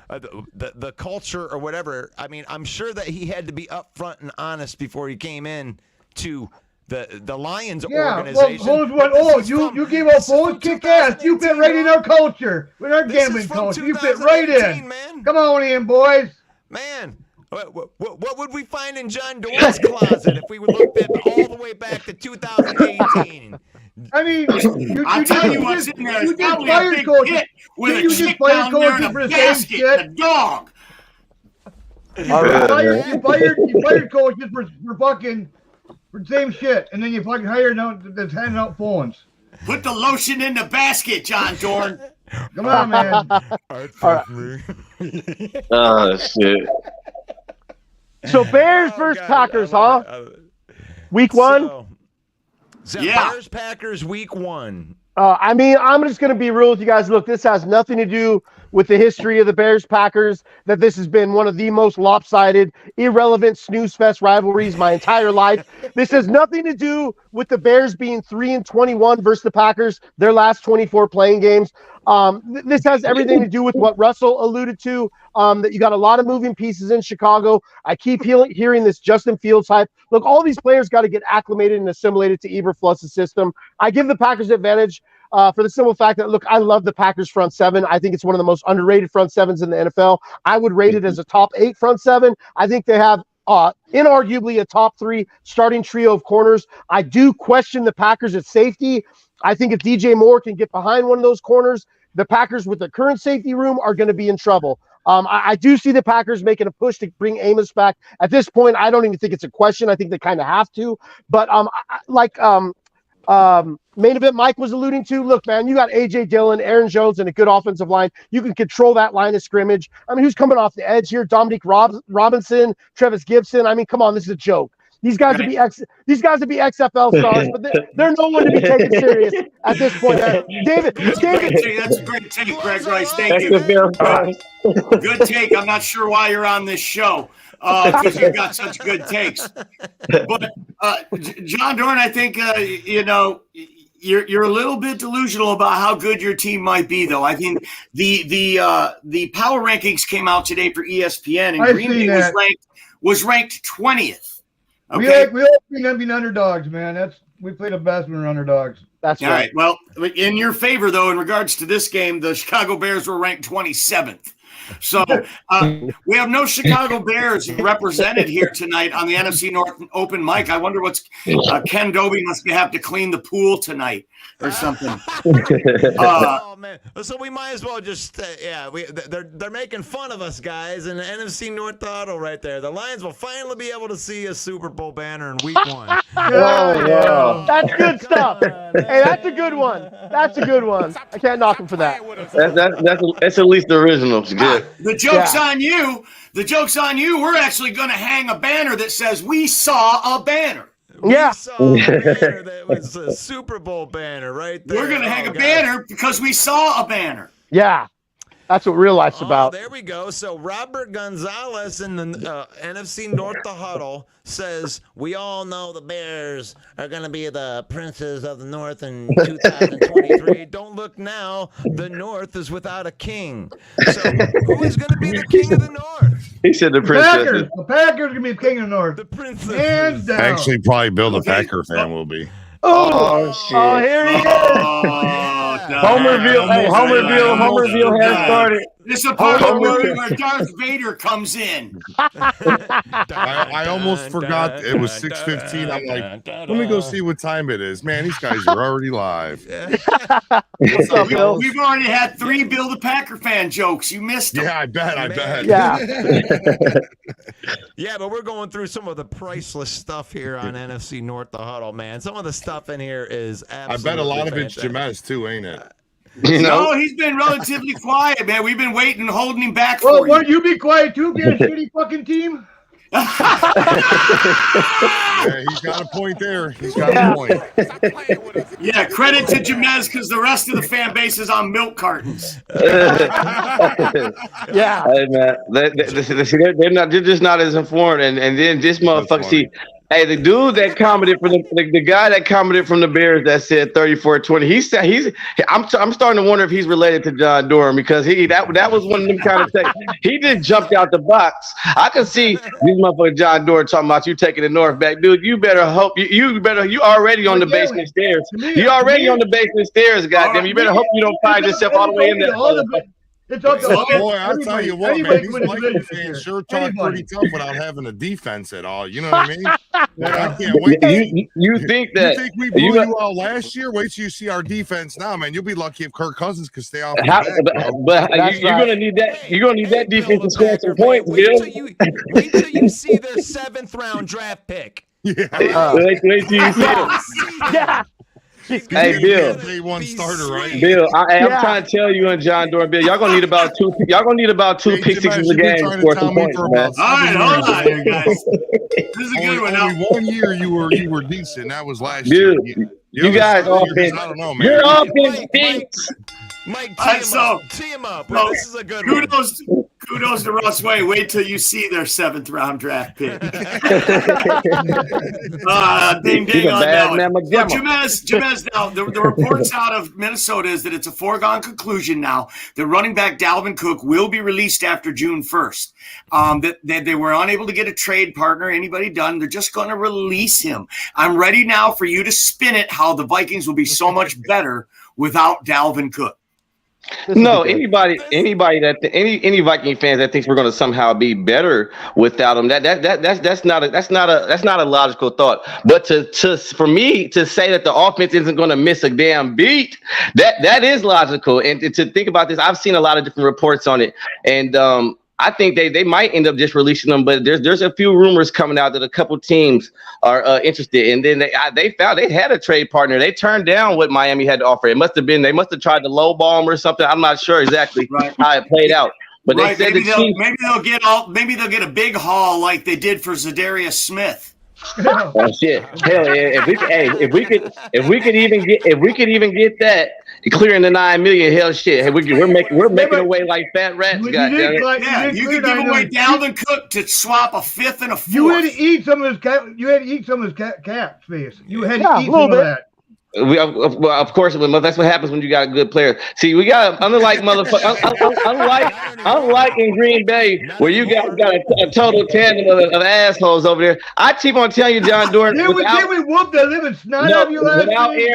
the culture or whatever, I mean, I'm sure that he had to be upfront and honest before he came in to the Lions organization. Well, you gave us Holmes kick ass. You fit right in our culture. With our gambling culture. You fit right in. Man. Come on in, boys. Man. What would we find in John Doran's closet if we looked at all the way back to 2018? I mean, I'll tell you what's in there. It's probably a big pit with a chick down there and a basket and a dog. You fired coaches for fucking for the same shit, and then you fucking hired out that's handing out phones. Put the lotion in the basket, John Doran. Come on, man. Oh shit. So Bears versus Packers, huh? Week one? Bears Packers week one. I mean, I'm just going to be real with you guys. Look, this has nothing to do with the history of the Bears Packers, that this has been one of the most lopsided, irrelevant snooze fest rivalries my entire life. This has nothing to do with the Bears being 3-21 versus the Packers, their last 24 playing games. This has everything to do with what Russell alluded to, that you got a lot of moving pieces in Chicago. I keep hearing this Justin Fields hype. Look, all these players got to get acclimated and assimilated to Eberfluss's system. I give the Packers advantage for the simple fact that, look, I love the Packers front seven. I think it's one of the most underrated front sevens in the NFL. I would rate it as a top 8 front seven. I think they have inarguably a top 3 starting trio of corners. I do question the Packers at safety. I think if DJ Moore can get behind one of those corners, the Packers with the current safety room are going to be in trouble. I do see the Packers making a push to bring Amos back. At this point, I don't even think it's a question. I think they kind of have to. But main event Mike was alluding to, look, man, you got A.J. Dillon, Aaron Jones, and a good offensive line. You can control that line of scrimmage. I mean, who's coming off the edge here? Dominique Robinson, Travis Gibson. I mean, come on, this is a joke. These guys would be XFL stars, but they're no one to be taken serious at this point. David, that's a great take, Greg Rice. Thank you. Good take. I'm not sure why you're on this show because you've got such good takes. But John Dorn, I think you're a little bit delusional about how good your team might be, though. I think the power rankings came out today for ESPN, and Green Bay was ranked 20th. Okay? We like being underdogs, man. We play the best when we're underdogs. That's all right. Well, in your favor, though, in regards to this game, the Chicago Bears were ranked 27th. So we have no Chicago Bears represented here tonight on the NFC North open mic. I wonder what's Ken Dobie must have to clean the pool tonight or something. Oh man! So we might as well just they're making fun of us guys in the NFC North huddle right there. The Lions will finally be able to see a Super Bowl banner in Week 1. Yeah. That's good stuff. Hey, that's a good one. That's a good one. I can't knock him for that. That's at least the original. It's good. The joke's on you. The joke's on you. We're actually going to hang a banner that says "We saw a banner." We saw a banner that was a Super Bowl banner right there. We're going to hang a banner because we saw a banner. Yeah. That's what real life's about. There we go. So Robert Gonzalez in the NFC North the Huddle says, we all know the Bears are going to be the princes of the North in 2023. Don't look now. The North is without a king. So who is going to be the king of the North? He said the princess. The Packers are going to be the king of the North. The princess. Hands down. Actually, probably Bill the Packer fan will be. Oh, shit. Oh, here he is. Homerville has started. This is a part of the movie where Darth Vader comes in. I almost forgot it was 6:15. I'm like, let me go see what time it is. Man, these guys are already live. What's up, Bill? We've already had 3 Bill the Packer fan jokes. You missed them. Yeah, I bet. Yeah. Yeah, but we're going through some of the priceless stuff here on NFC North the Huddle, man. Some of the stuff in here is absolutely I bet a lot of it's fantastic. Jameis too, ain't it? No, he's been relatively quiet, man. We've been waiting, holding him back for Well, you. won't you be quiet too? Be a shitty fucking team. Yeah, he's got a point there. He's got a point. Yeah, credit to Jamez because the rest of the fan base is on milk cartons. Yeah. Hey, man, they're just not as informed. And then this motherfucker, see, hey, the dude that commented for the guy that commented from the Bears that said 34-20. I'm starting to wonder if he's related to John Dorn because that was one of them kind of things. He just jumped out the box. I can see this motherfucker John Dorn talking about you taking the North back, dude. You better hope you already on the basement stairs. You already on the basement stairs, goddamn. You better hope you don't find yourself all the way in there. It's up to Boy, I'll tell you what, man, these Vikings fans sure talk pretty tough without having a defense at all. You know what I mean? Like, I can't wait. You think we blew you out last year? Wait till you see our defense now, man. You'll be lucky if Kirk Cousins can stay off. But you're gonna need that. You're gonna need that defense to score some points, Bill. Wait till you see their 7th round draft pick. Yeah. Wait till you see it. Yeah. Hey, Bill. Day one starter, right? Bill, I'm trying to tell you and John Dorn, Bill, y'all gonna need about two pick sixes a game to score some points, man. All right, hold on here, guys. This is a good one. Only 1 year you were decent. That was last year. You guys offense. I don't know, man. Your offense stinks. Mike, tee him up. Well, this is a good one. Kudos to Russ Wayne. Wait till you see their 7th round draft pick. Ding ding on that one. Well, Jamez, now the reports out of Minnesota is that it's a foregone conclusion now that running back Dalvin Cook will be released after June 1st. That they were unable to get a trade partner, anybody done. They're just going to release him. I'm ready now for you to spin it how the Vikings will be so much better without Dalvin Cook. No, any Viking fans that thinks we're going to somehow be better without him, that's not a logical thought. But for me to say that the offense isn't going to miss a damn beat, that is logical. And to think about this, I've seen a lot of different reports on it, and I think they might end up just releasing them, but there's a few rumors coming out that a couple teams are interested. And then they found they had a trade partner. They turned down what Miami had to offer. They must have tried to lowball them or something. I'm not sure exactly how it played out. But they said maybe they'll get a big haul like they did for Zadarius Smith. Yeah. Oh shit! Hell yeah! If we could even get that clearing the 9 million, hell shit! Hey, we're making away like fat rats. You Goddamn did, it! Yeah, you could give away Dalvin Cook to swap a fifth and a fourth. You had to eat some of his cap space. You had to Yeah, eat a little some of bit. that. Of course, that's what happens when you got a good player. See, we got unlike in Green Bay, where you got a total tandem of assholes over there. I keep on telling you, John Doran, Did we whoop the living snot out of you last without game?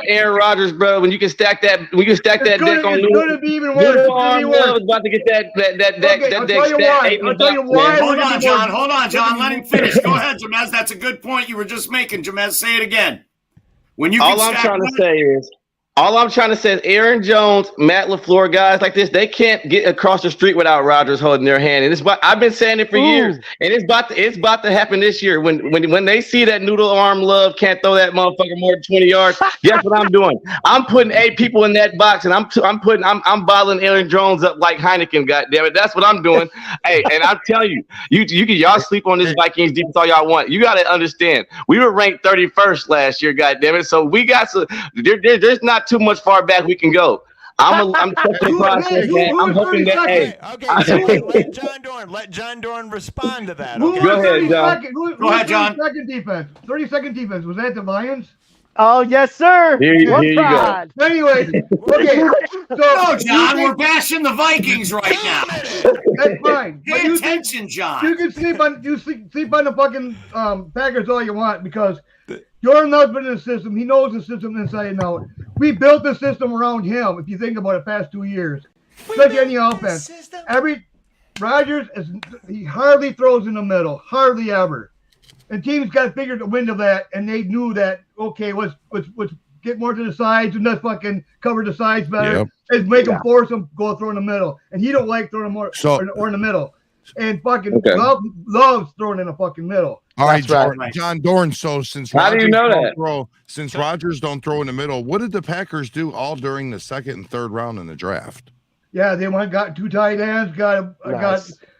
Aaron Rodgers, bro, when you can stack that deck on It's going to be even worse. Little Arm Love is about to get that I'll deck tell you why. I'll tell you why. Hold on, John. Let him finish. Go ahead, Jamez. That's a good point you were just making, Jamez. Say it again. When you All I'm trying to say is Aaron Jones, Matt LaFleur, guys like this, they can't get across the street without Rodgers holding their hand. And I've been saying it for years, and it's about to happen this year. When they see that Noodle Arm Love can't throw that motherfucker more than 20 yards, guess what I'm doing? I'm putting 8 people in that box, and I'm bottling Aaron Jones up like Heineken. Goddamn it, that's what I'm doing. Hey, and I'm telling y'all sleep on this Vikings defense all y'all want. You got to understand, we were ranked 31st last year. Goddamn it, so we got there's not too much far back we can go. I'm trusting the process, man. I'm hoping that. Okay, so let John Doran respond to that. Okay? Go ahead, John. Go ahead, John. 30-second defense. Was that the Lions? Oh, yes, sir. Here you go. Anyway, okay. No, John, we're bashing the Vikings right now. That's fine. But Pay attention, John. You can sleep on the fucking Packers all you want, because Jordan Love's been in the system. He knows the system inside and out. We built the system around him. If you think about it, past 2 years, especially any offense, Rodgers he hardly throws in the middle, hardly ever. And teams got figured the wind of that, and they knew that. Okay, let's get more to the sides and let's fucking cover the sides better. Yep. And make them force them go throw in the middle. And he don't like throwing more or in the middle. And fucking loves throwing in the fucking middle. All right, right. John Doran. So since How do you know that? Rodgers don't throw in the middle, what did the Packers do all during the second and third round in the draft? Yeah, they got 2 tight ends, got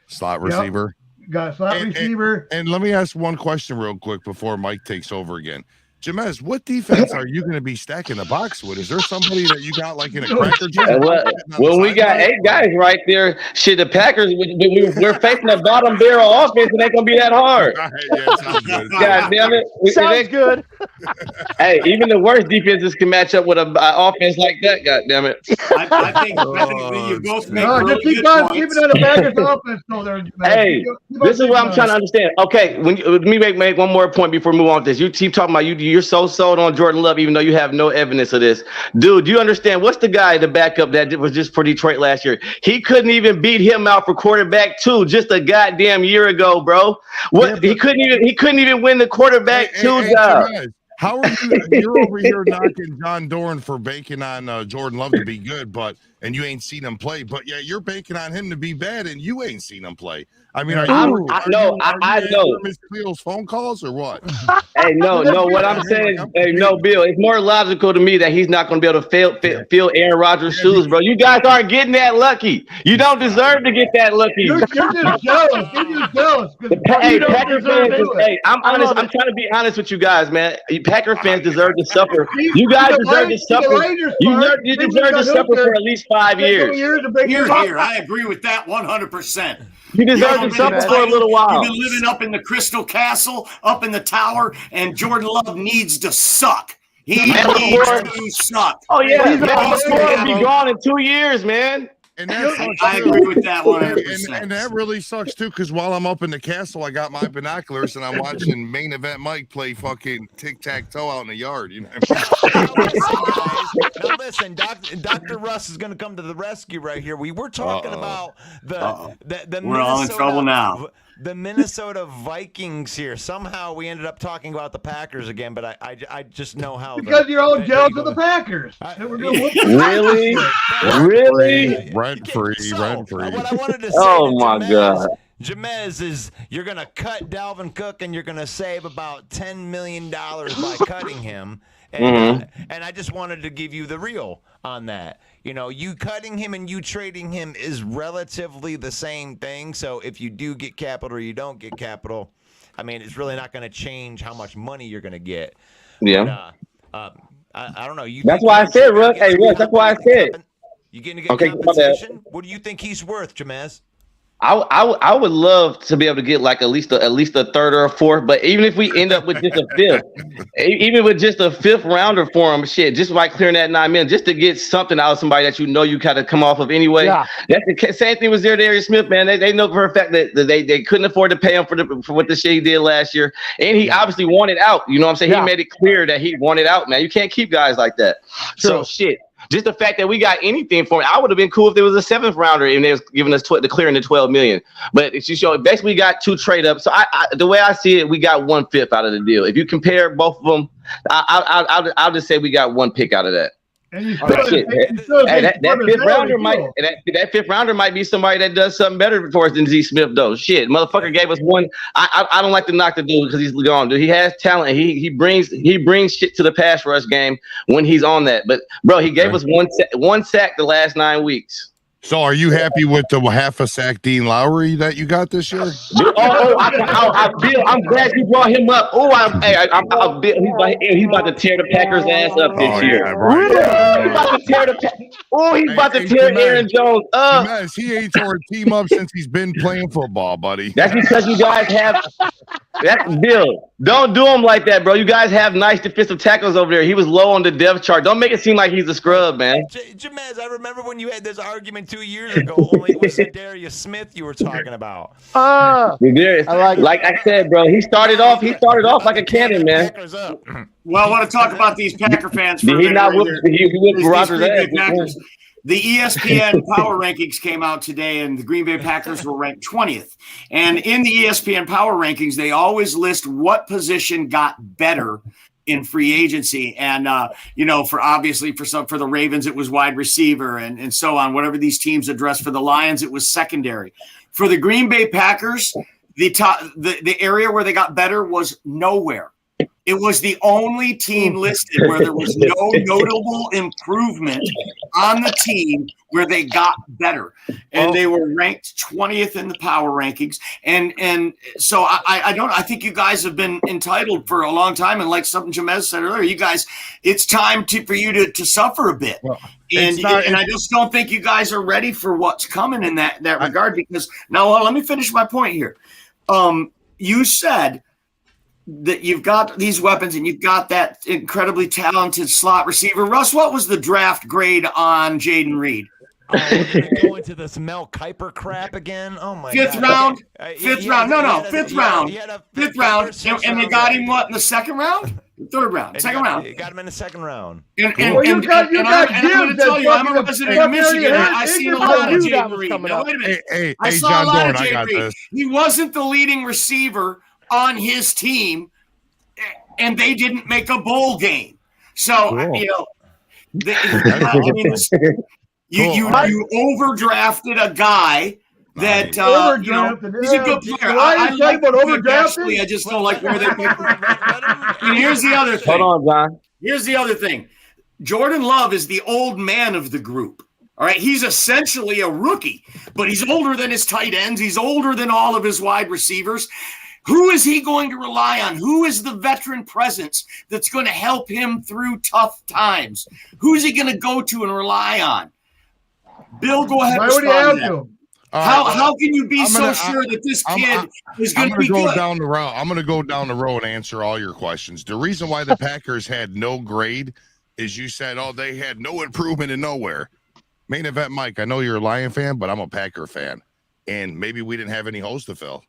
Slot receiver. Got a slot receiver. And let me ask one question real quick before Mike takes over again. Jamez, what defense are you going to be stacking the box with? Is there somebody that you got like in a cracker jam? Well, we got 8 guys right there. Shit, the Packers, we're facing a bottom barrel offense, and it ain't going to be that hard. Yeah, sounds good. God damn it. Sounds good. Hey, even the worst defenses can match up with an offense like that. God damn it. I think you both make really just keep good on points. keeping on the Packers offense. Hey, this is what I'm trying to understand. Okay, let me make one more point before we move on to this. You keep talking about you're so sold on Jordan Love, even though you have no evidence of this. Dude, you understand what's the guy, the backup that was just for Detroit last year? He couldn't even beat him out for quarterback 2 just a goddamn year ago, bro. He couldn't even win the quarterback 2 job. How are you're over here knocking John Doran for banking on Jordan Love to be good, and you ain't seen him play, but yeah, you're banking on him to be bad, and you ain't seen him play. I mean, I know. Miss Cleo's phone calls or what? Hey, no. What I'm saying, Bill, it's more logical to me that he's not going to be able to fill Aaron Rodgers' shoes, bro. You guys aren't getting that lucky. You don't deserve to get that lucky. You're just jealous. You're just jealous. Hey, Packer fans, I'm honest. I'm trying to be honest with you guys, man. Packer fans deserve to suffer. You guys deserve to suffer. You deserve to suffer for at least 5 years. Here. I agree with that 100%. You deserve to suffer for a little while. You've been living up in the Crystal Castle, up in the tower, and Jordan Love needs to suck. He needs to suck. Oh, yeah. He's going to be gone in 2 years, man. And I agree with that 100%. And that really sucks too, because while I'm up in the castle, I got my binoculars and I'm watching main event Mike play fucking tic-tac-toe out in the yard. You know. Now listen, Dr. Russ is going to come to the rescue right here. We were talking about the we're all in trouble now. The Minnesota Vikings here. Somehow we ended up talking about the Packers again, but I just know how. Because you're all jealous of the Packers. Really? Rent free. What I wanted to say God. Jamez is you're going to cut Dalvin Cook and you're going to save about $10 million by cutting him. And I just wanted to give you the real on that. You know, you cutting him and you trading him is relatively the same thing. So if you do get capital or you don't get capital, I mean, it's really not going to change how much money you're going to get. Yeah. But, I don't know. That's why I said, Russ. Hey, Russ, that's why I said. You getting to get compensation? What do you think he's worth, Jamez? I would love to be able to get like at least a third or a fourth, but even if we end up with just a fifth, even with just a fifth rounder for him, shit, just like clearing that $9 million, just to get something out of somebody that you kind of come off of anyway. Yeah. That's the same thing with Darius Smith, man. They know for a fact that they couldn't afford to pay him for what the shit he did last year, and he obviously wanted out. You know what I'm saying? Yeah. He made it clear that he wanted out, man. You can't keep guys like that. True. So shit. Just the fact that we got anything for it, I would have been cool if there was a seventh rounder and they was giving us clearing the $12 million. But it's just basically we got 2 trade ups. So the way I see it, we got 1/5 out of the deal. If you compare both of them, I'll just say we got 1 pick out of that. And you that fifth rounder might be somebody that does something better for us than Z Smith though. Shit, motherfucker gave us one. I don't like to knock the dude because he's gone. Dude, he has talent. He brings shit to the pass rush game when he's on that. But bro, he gave us one sack the last 9 weeks. So are you happy with the half a sack Dean Lowry that you got this year? Bill, I'm glad you brought him up. He's about to tear the Packers' ass up this year. Yeah, right. He's about to tear he's about to tear Aaron Jones up. Yes, he ain't tore a team up since he's been playing football, buddy. That's because you guys have that's Bill. Don't do him like that, bro. You guys have nice defensive tackles over there. He was low on the depth chart. Don't make it seem like he's a scrub, man. Jamez, I remember when you had this argument 2 years ago. Only it was Darius Smith you were talking about. Like I said, bro, he started off like a cannon, man. Well, I want to talk about these Packer fans for he whipped Rodgers' ass. The ESPN Power Rankings came out today, and the Green Bay Packers were ranked 20th. And in the ESPN Power Rankings, they always list what position got better in free agency. And, for the Ravens, it was wide receiver and so on. Whatever these teams addressed. For the Lions, it was secondary. For the Green Bay Packers, the area where they got better was nowhere. It was the only team listed where there was no notable improvement on the team where they got better. And they were ranked 20th in the power rankings. And so I think you guys have been entitled for a long time. And like something Jamez said earlier, you guys, it's time for you to suffer a bit. Well, and I just don't think you guys are ready for what's coming in that regard. Because now let me finish my point here. You said that you've got these weapons and you've got that incredibly talented slot receiver. Russ, what was the draft grade on Jaden Reed? Go into this Mel Kiper crap again. Oh my Fifth God. round. Fifth round. Fifth round. Fifth round. And they got him what in the second round? Third round. Second round. You got him in the second round. I'm going to tell you, I'm a resident of Michigan. I seen a lot of Jaden Reed. Now, wait a minute. Hey, I saw a lot of Jaden Reed. He wasn't the leading receiver on his team, and they didn't make a bowl game. So, cool. You overdrafted a guy that he's a good player. I like overdrafting. I just don't like where they pick him. And here's the other thing. Hold on, John. Here's the other thing. Jordan Love is the old man of the group. All right, he's essentially a rookie, but he's older than his tight ends. He's older than all of his wide receivers. Who is he going to rely on? Who is the veteran presence that's going to help him through tough times? Who's he going to go to and rely on? Bill, go ahead. Why would he have to? How can you be sure that this kid is going to be good? Down the road. I'm going to go down the road and answer all your questions. The reason why the Packers had no grade is you said, they had no improvement in nowhere. Main event, Mike, I know you're a Lion fan, but I'm a Packer fan. And maybe we didn't have any holes to fill.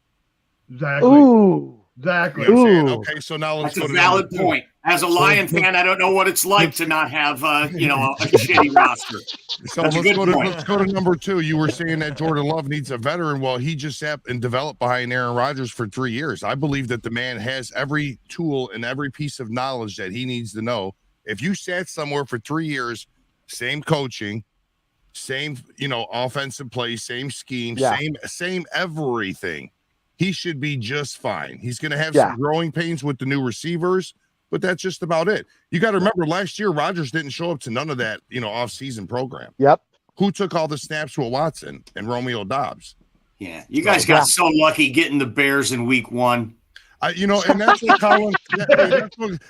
Exactly. You know Ooh. okay, so now let's go to a valid point. As a Lion fan, I don't know what it's like to not have, a shitty roster. So let's go to number 2. You were saying that Jordan Love needs a veteran. Well, he just sat and developed behind Aaron Rodgers for 3 years. I believe that the man has every tool and every piece of knowledge that he needs to know. If you sat somewhere for 3 years, same coaching, same, offensive play, same scheme, same everything, he should be just fine. He's going to have some growing pains with the new receivers, but that's just about it. You got to remember last year, Rodgers didn't show up to none of that, off-season program. Yep. Who took all the snaps with Watson and Romeo Doubs? Yeah, you guys got so lucky getting the Bears in week 1. And that's what Colin.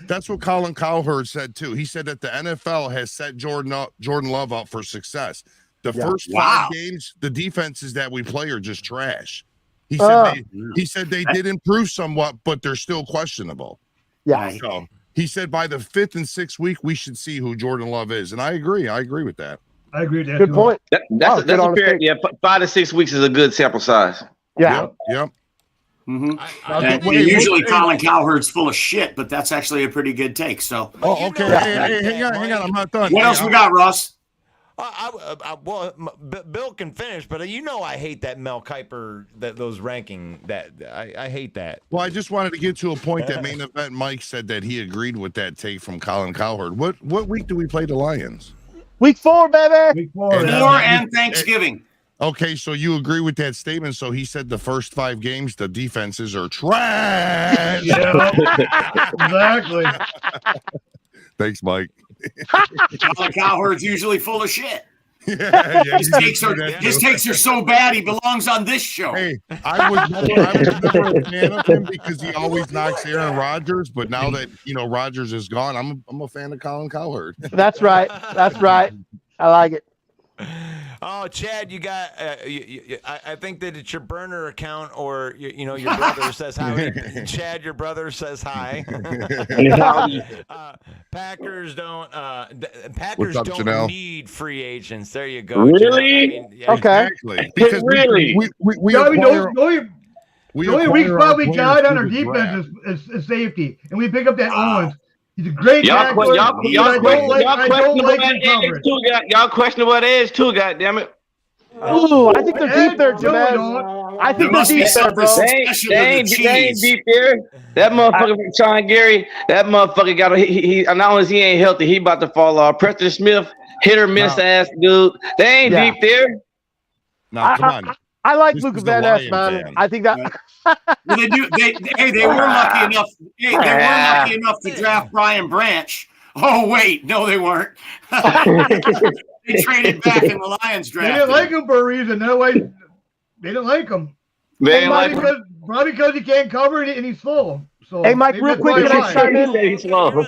That's what Colin Cowherd said too. He said that the NFL has set Jordan Love up for success. The first 5 games, the defenses that we play are just trash. He said they did improve somewhat, but they're still questionable. Yeah. So he said by the 5th and 6th week, we should see who Jordan Love is, and I agree. I agree with that. I agree with that. Good point. That's a fair. Yeah, 5 to 6 weeks is a good sample size. Yeah. Yep. Mm-hmm. Usually Colin Cowherd's full of shit, but that's actually a pretty good take. So. Oh, okay. Hey, hang on. I'm not done. What else we got, Russ? Bill can finish, but I hate that Mel Kiper, those ranking. That I hate that. Well, I just wanted to get to a point that main event Mike said that he agreed with that take from Colin Cowherd. What week do we play the Lions? Week 4, baby. Week 4. And Thanksgiving. Okay, so you agree with that statement. So he said the first 5 games, the defenses are trash. Yeah, exactly. Thanks, Mike. Colin Cowherd's usually full of shit. Yeah, His takes are so bad he belongs on this show. Hey, I was never a fan of him because he always knocks Aaron Rodgers. But now that Rodgers is gone, I'm a fan of Colin Cowherd. That's right. I like it. Oh, Chad, you got. I think that it's your burner account, or your brother says hi. Chad, your brother says hi. Packers don't. Packers up, don't Janelle? Need free agents. There you go. Really? Okay. Exactly. Because Really? we The only weak acquire spot we players got on through our the defense draft. is safety, and we pick up that Owens. He's a great Y'all tackler. questionable at edge too. Goddammit. Ooh, I think they're deep there, Jamez. I think they're deep there, bro. They ain't deep there. That motherfucker from Sean Gary. That motherfucker got. He not only is he ain't healthy, he about to fall off. Preston Smith, hit or miss ass dude. They ain't deep there. No, come on. I like This Luka is the Van Ness, Lion man. fan. I think that. Well, they do. They were lucky enough. They were lucky enough to draft Brian Branch. Oh wait, no, they weren't. They traded back in the Lions They draft. didn't like him for a reason. That way, they didn't like him. They ain't like Probably because he can't cover it and he's slow. So Hey, Mike, maybe real that's quick, why can I he chime lied. in? He's slow.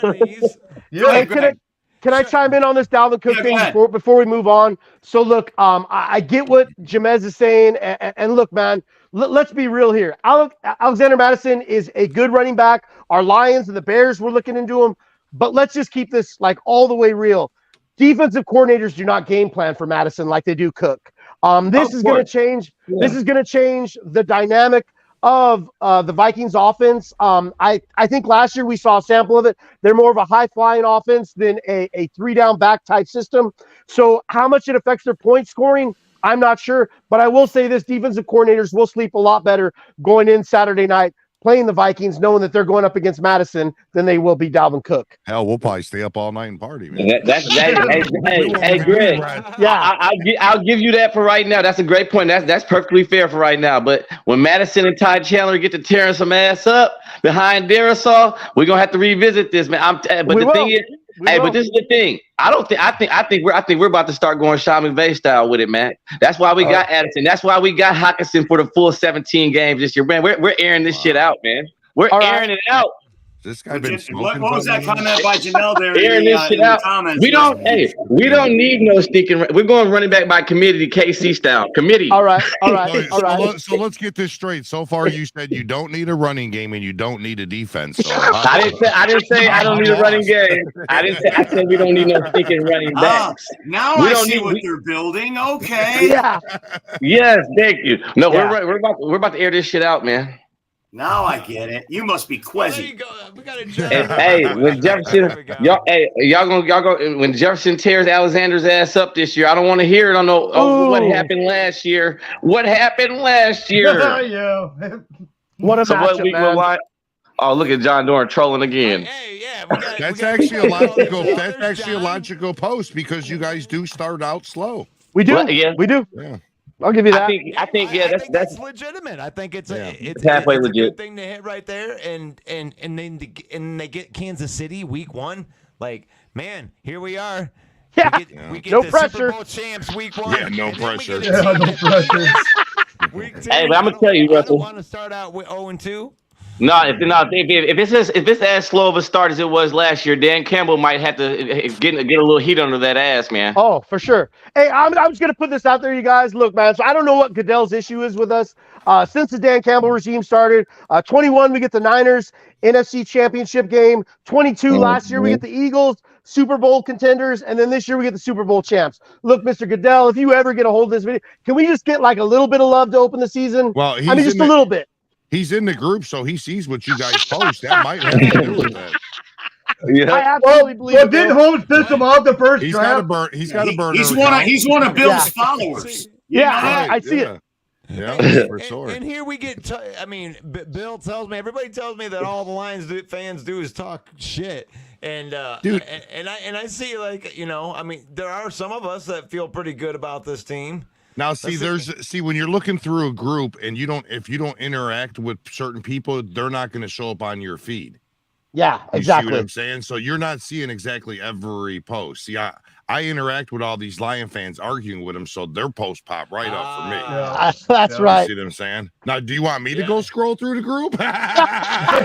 Yeah, Hey, can I chime in on this Dalvin Cook Yeah, thing go ahead. before we move on? So look, I get what Jamez is saying, and look, man, let's be real here. Alexander Madison is a good running back. Our Lions and the Bears were looking into him, but let's just keep this like all the way real. Defensive coordinators do not game plan for Madison like they do Cook. This is going to change. Yeah. This is going to change the dynamic of the Vikings offense. I think last year we saw a sample of it. They're more of a high-flying offense than a three-down back type system. So how much it affects their point scoring, I'm not sure. But I will say this, defensive coordinators will sleep a lot better going in Saturday night playing the Vikings, knowing that they're going up against Madison than they will be Dalvin Cook. Hell, we'll probably stay up all night and party, man. Hey, Greg. Yeah, I'll give you that for right now. That's a great point. That's perfectly fair for right now. But when Madison and Ty Chandler get to tearing some ass up behind Darisaw, we're gonna have to revisit this, man. But this is the thing. I think we're about to start going Sean McVay style with it, man. That's why we got Addison. That's why we got Hockenson for the full 17 games this year, man. We're airing this shit out, man. We're airing it out. This guy been what was that comment by Janelle there? Airing this shit out. We don't need no stinking. We're going running back by committee, KC style committee. All right. So let's get this straight. So far, you said you don't need a running game and you don't need a defense. So, I didn't say I don't need a running game. I said we don't need no stinking running backs. Now I see what they're building. Okay. Yeah. Yes, thank you. No, we're about to air this shit out, man. Now I get it. You must be Quizzy. We got Hey, when Jefferson, y'all go. When Jefferson tears Alexander's ass up this year, I don't want to hear it on what happened last year. What happened last year? Yeah. What a matchup, man. Oh, look at John Doran trolling again. Hey, yeah. That's actually a logical. That's actually a logical post because you guys do start out slow. We do. Well, yeah. We do. Yeah. I'll give you that. I think that's legitimate. I think it's halfway legit. A good thing to hit right there, and then they get Kansas City week 1. Like, man, here we are. Yeah. We get No the pressure. Super Bowl champs week 1. Yeah, no pressure. No pressure. Week 2, Hey, but I'm gonna tell you, I Russell. don't want to start out with 0-2. If it's as slow of a start as it was last year, Dan Campbell might have to get a little heat under that ass, man. Oh, for sure. Hey, I'm just going to put this out there, you guys. Look, man, so I don't know what Goodell's issue is with us. Since the Dan Campbell regime started, 21, we get the Niners NFC Championship game. 22, last year, we get the Eagles, Super Bowl contenders. And then this year, we get the Super Bowl champs. Look, Mr. Goodell, if you ever get a hold of this video, can we just get like a little bit of love to open the season? Well, I mean, just a little bit. He's in the group, so he sees what you guys post. That might have to do with it. Yeah. I absolutely believe Well, it. didn't Holmes piss him off the first He's draft? He's got a burner. He's one of Bill's followers. Yeah, I see it. Yeah, for sure. And here we get. I mean, Bill tells me. Everybody tells me that all the Lions fans do is talk shit. And dude, and I see, like, you know, I mean, there are some of us that feel pretty good about this team. Now, see, when you're looking through a group and if you don't interact with certain people, they're not going to show up on your feed. Yeah, You exactly. see what I'm saying? So you're not seeing exactly every post. See, I interact with all these Lion fans arguing with them, so their posts pop right up for me. Yeah. That's Yeah. right. You see what I'm saying? Now, do you want me to go scroll through the group? I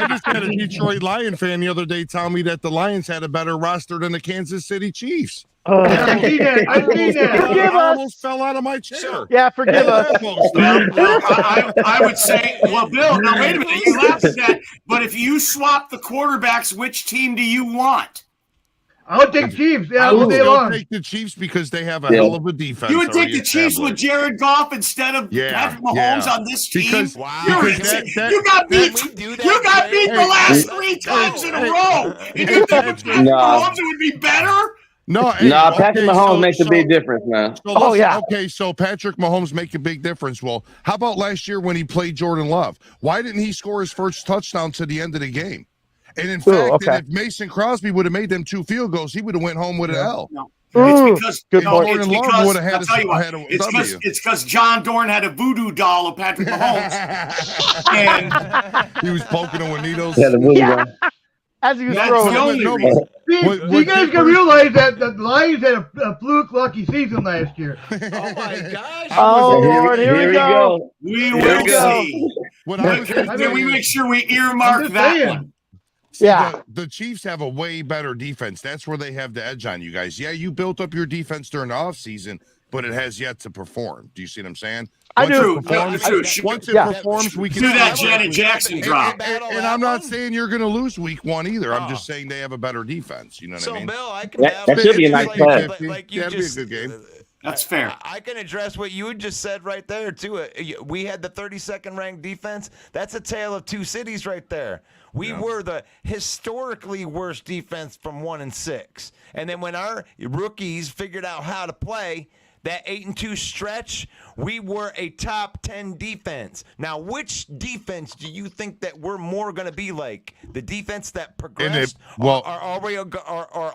just had a Detroit Lion fan the other day tell me that the Lions had a better roster than the Kansas City Chiefs. I see that. Forgive I us. almost fell out of my chair. Yeah, forgive us. I would say, well, Bill, now wait a minute. You laughed at that, but if you swap the quarterbacks, which team do you want? I would take Chiefs. Yeah, I all would day still long. take the Chiefs because they have a hell of a defense. You would take already the Chiefs with established. Jared Goff instead of Patrick Mahomes on this team? Because you got beat. You got beat the last 3 times in a row. And you think Mahomes would be better? No, Patrick Mahomes makes a big difference, man. So okay, so Patrick Mahomes make a big difference. Well, how about last year when he played Jordan Love? Why didn't he score his first touchdown to the end of the game? And in fact, if Mason Crosby would have made them 2 field goals, he would have went home with an L. No. It's because it's because John Dorn had a voodoo doll of Patrick Mahomes. And he was poking him with needles. As he was that's throwing. the only reason. You guys can realize that the Lions had a fluke lucky season last year. Oh my gosh! Oh Lord, here we go. We will see. We make sure we earmark that one. See, Yeah. the Chiefs have a way better defense. That's where they have the edge on you guys. Yeah, you built up your defense during the offseason, but it has yet to perform. Do you see what I'm saying? I do. Once it performs, we can do that Janet Jackson drop. And I'm not saying you're going to lose week 1 either. I'm just saying they have a better defense. You know what I mean? So, Bill, I can that should be a nice play. Like you That'd just, be a good game. That's fair. I can address what you just said right there, too. We had the 32nd ranked defense. That's a tale of 2 cities right there. We were the historically worst defense from 1 and 6. And then when our rookies figured out how to play, that 8-2 stretch, we were a top 10 defense. Now, which defense do you think that we're more going to be like? The defense that progressed, or are all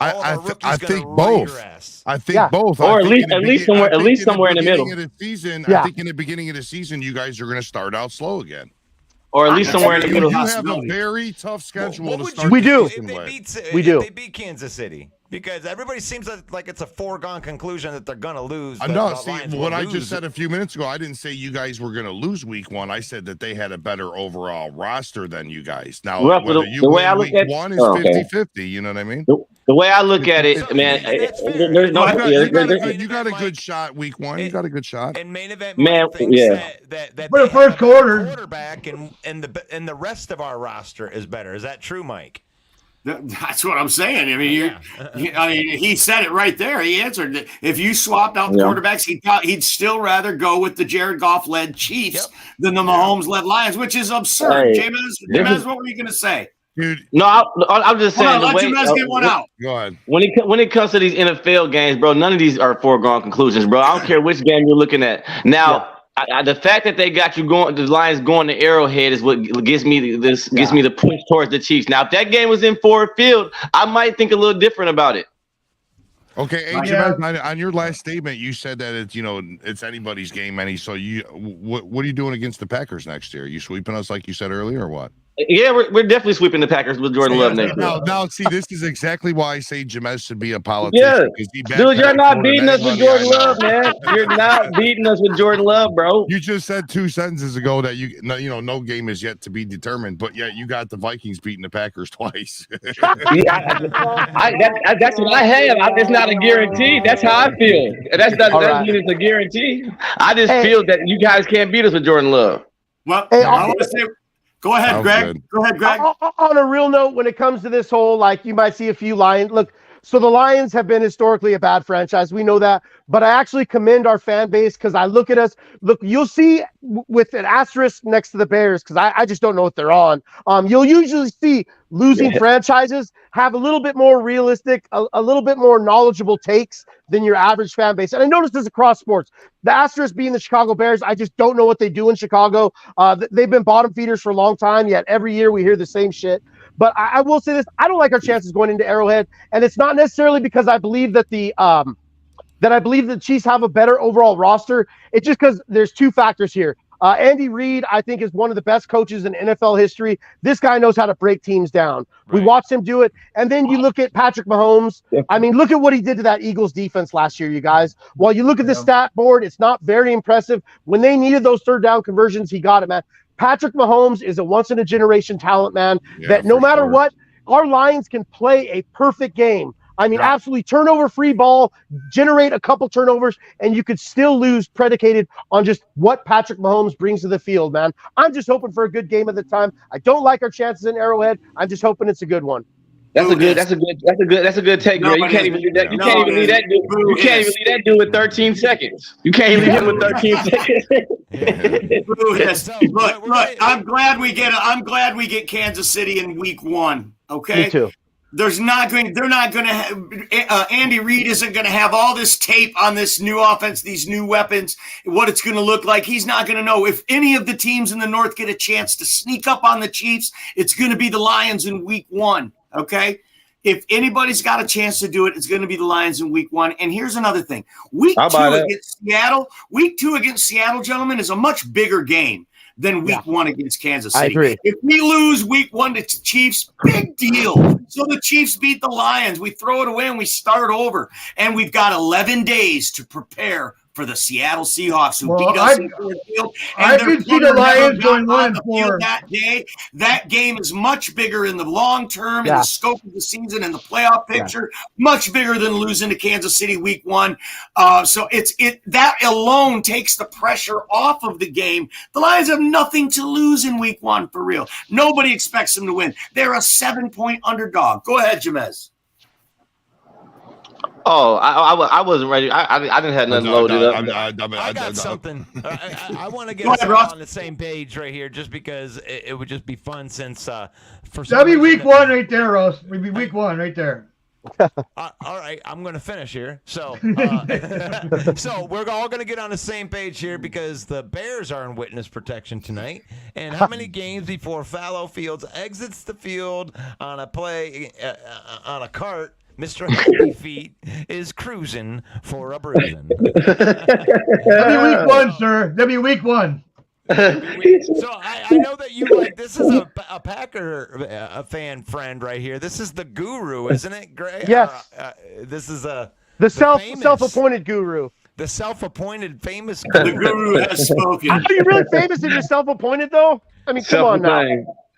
our rookies going to roll your ass? I think both. Or at least somewhere in the middle. I think in the beginning of the season, you guys are going to start out slow again. Or at least somewhere in the middle. You have a very tough schedule to start. We do. If they beat Kansas City. Because everybody seems like it's a foregone conclusion that they're going to lose. No, see, what I just said a few minutes ago, I didn't say you guys were going to lose week 1. I said that they had a better overall roster than you guys. Now, whether you win week 1 is 50-50. You know what I mean? The way I look at it, man, there's no. You got a good shot week 1. You got a good shot. And main event, man, that for the first quarter, quarterback and the rest of our roster is better. Is that true, Mike? That's what I'm saying. I mean, he said it right there. He answered that if you swapped out the quarterbacks, he'd still rather go with the Jared Goff-led Chiefs than the Mahomes-led Lions, which is absurd. James, what were you going to say? Dude. No, I'm just saying. Let James get one out. Go ahead. When it comes to these NFL games, bro, none of these are foregone conclusions, bro. I don't care which game you're looking at. Now, the fact that they got you going, the Lions going to Arrowhead is what gives me the push towards the Chiefs. Now, if that game was in Ford Field, I might think a little different about it. Okay, on your last statement, you said that it's anybody's game, so what are you doing against the Packers next year? Are you sweeping us like you said earlier, or what? Yeah, we're definitely sweeping the Packers with Jordan Love next year. Now, see, this is exactly why I say Jameis should be a Yeah, politician. dude, you're not beating us with Jordan Love, man. You're not beating us with Jordan Love, bro. You just said 2 sentences ago that no game is yet to be determined, but yet you got the Vikings beating the Packers twice. That's what I have. It's not a guarantee. That's how I feel. That doesn't mean it's a guarantee. I just feel that you guys can't beat us with Jordan Love. Well, I want to say. Go ahead, Greg. Go ahead, Greg. On a real note, when it comes to this whole, like, you might see a few Lions. Look, so the Lions have been historically a bad franchise. We know that. But I actually commend our fan base because I look at us. Look, you'll see with an asterisk next to the Bears because I just don't know what they're on. You'll usually see losing franchises have a little bit more realistic, a little bit more knowledgeable takes than your average fan base. And I noticed this across sports. The asterisk being the Chicago Bears, I just don't know what they do in Chicago. They've been bottom feeders for a long time, yet every year we hear the same shit. But I will say this. I don't like our chances going into Arrowhead. And it's not necessarily because I believe that the Chiefs have a better overall roster. It's just because there's 2 factors here. Andy Reid, I think, is one of the best coaches in NFL history. This guy knows how to break teams down. Right. We watched him do it. And then you look at Patrick Mahomes. I mean, look at what he did to that Eagles defense last year, you guys. While you look at the stat board, it's not very impressive. When they needed those 3rd down conversions, he got it, man. Patrick Mahomes is a once-in-a-generation talent, man, that no matter what, our Lions can play a perfect game. I mean, absolutely turnover-free ball, generate a couple turnovers, and you could still lose predicated on just what Patrick Mahomes brings to the field, man. I'm just hoping for a good game at the time. I don't like our chances in Arrowhead. I'm just hoping it's a good one. That's a good take, Greg. You can't even leave that. You can't even leave that dude. You can't even leave that dude with 13 seconds. You can't even leave him with 13 seconds. Look, I'm glad we get Kansas City in week 1. Okay. Me too. They're not going to have Andy Reid isn't going to have all this tape on this new offense, these new weapons, what it's going to look like. He's not going to know. If any of the teams in the North get a chance to sneak up on the Chiefs, it's going to be the Lions in week 1. Okay. If anybody's got a chance to do it, it's going to be the Lions in week 1. And here's another thing. Week 2 against Seattle, gentlemen, is a much bigger game than week 1 against Kansas City. I agree. If we lose week 1 to Chiefs, big deal. So the Chiefs beat the Lions. We throw it away and we start over. And we've got 11 days to prepare for the Seattle Seahawks who beat us in Ford Field. I could see the Lions going 1-4 that day. That game is much bigger in the long term, in the scope of the season, and the playoff picture. Much bigger than losing to Kansas City week 1. So that alone takes the pressure off of the game. The Lions have nothing to lose in week 1 for real. Nobody expects them to win. They're a 7-point underdog. Go ahead, Jamez. Oh, I wasn't ready. I didn't have nothing loaded up. I got something. I want to get us all on the same page right here, just because it would just be fun. Since that'll be week 1 right there, Ross. We'd be week 1 right there. All right, I'm going to finish here. So, so we're all going to get on the same page here because the Bears are in witness protection tonight. And how many games before Fallow Fields exits the field on a play on a cart? Mr. Happy Feet is cruising for a bruising. That'll be week 1, sir. That'll be week 1. So I know that you like this is a Packer fan friend right here. This is the guru, isn't it, Greg? Yes. This is the self-appointed guru. The self-appointed famous guru. The guru has spoken. Are you really famous if you're self-appointed, though? I mean, come on now.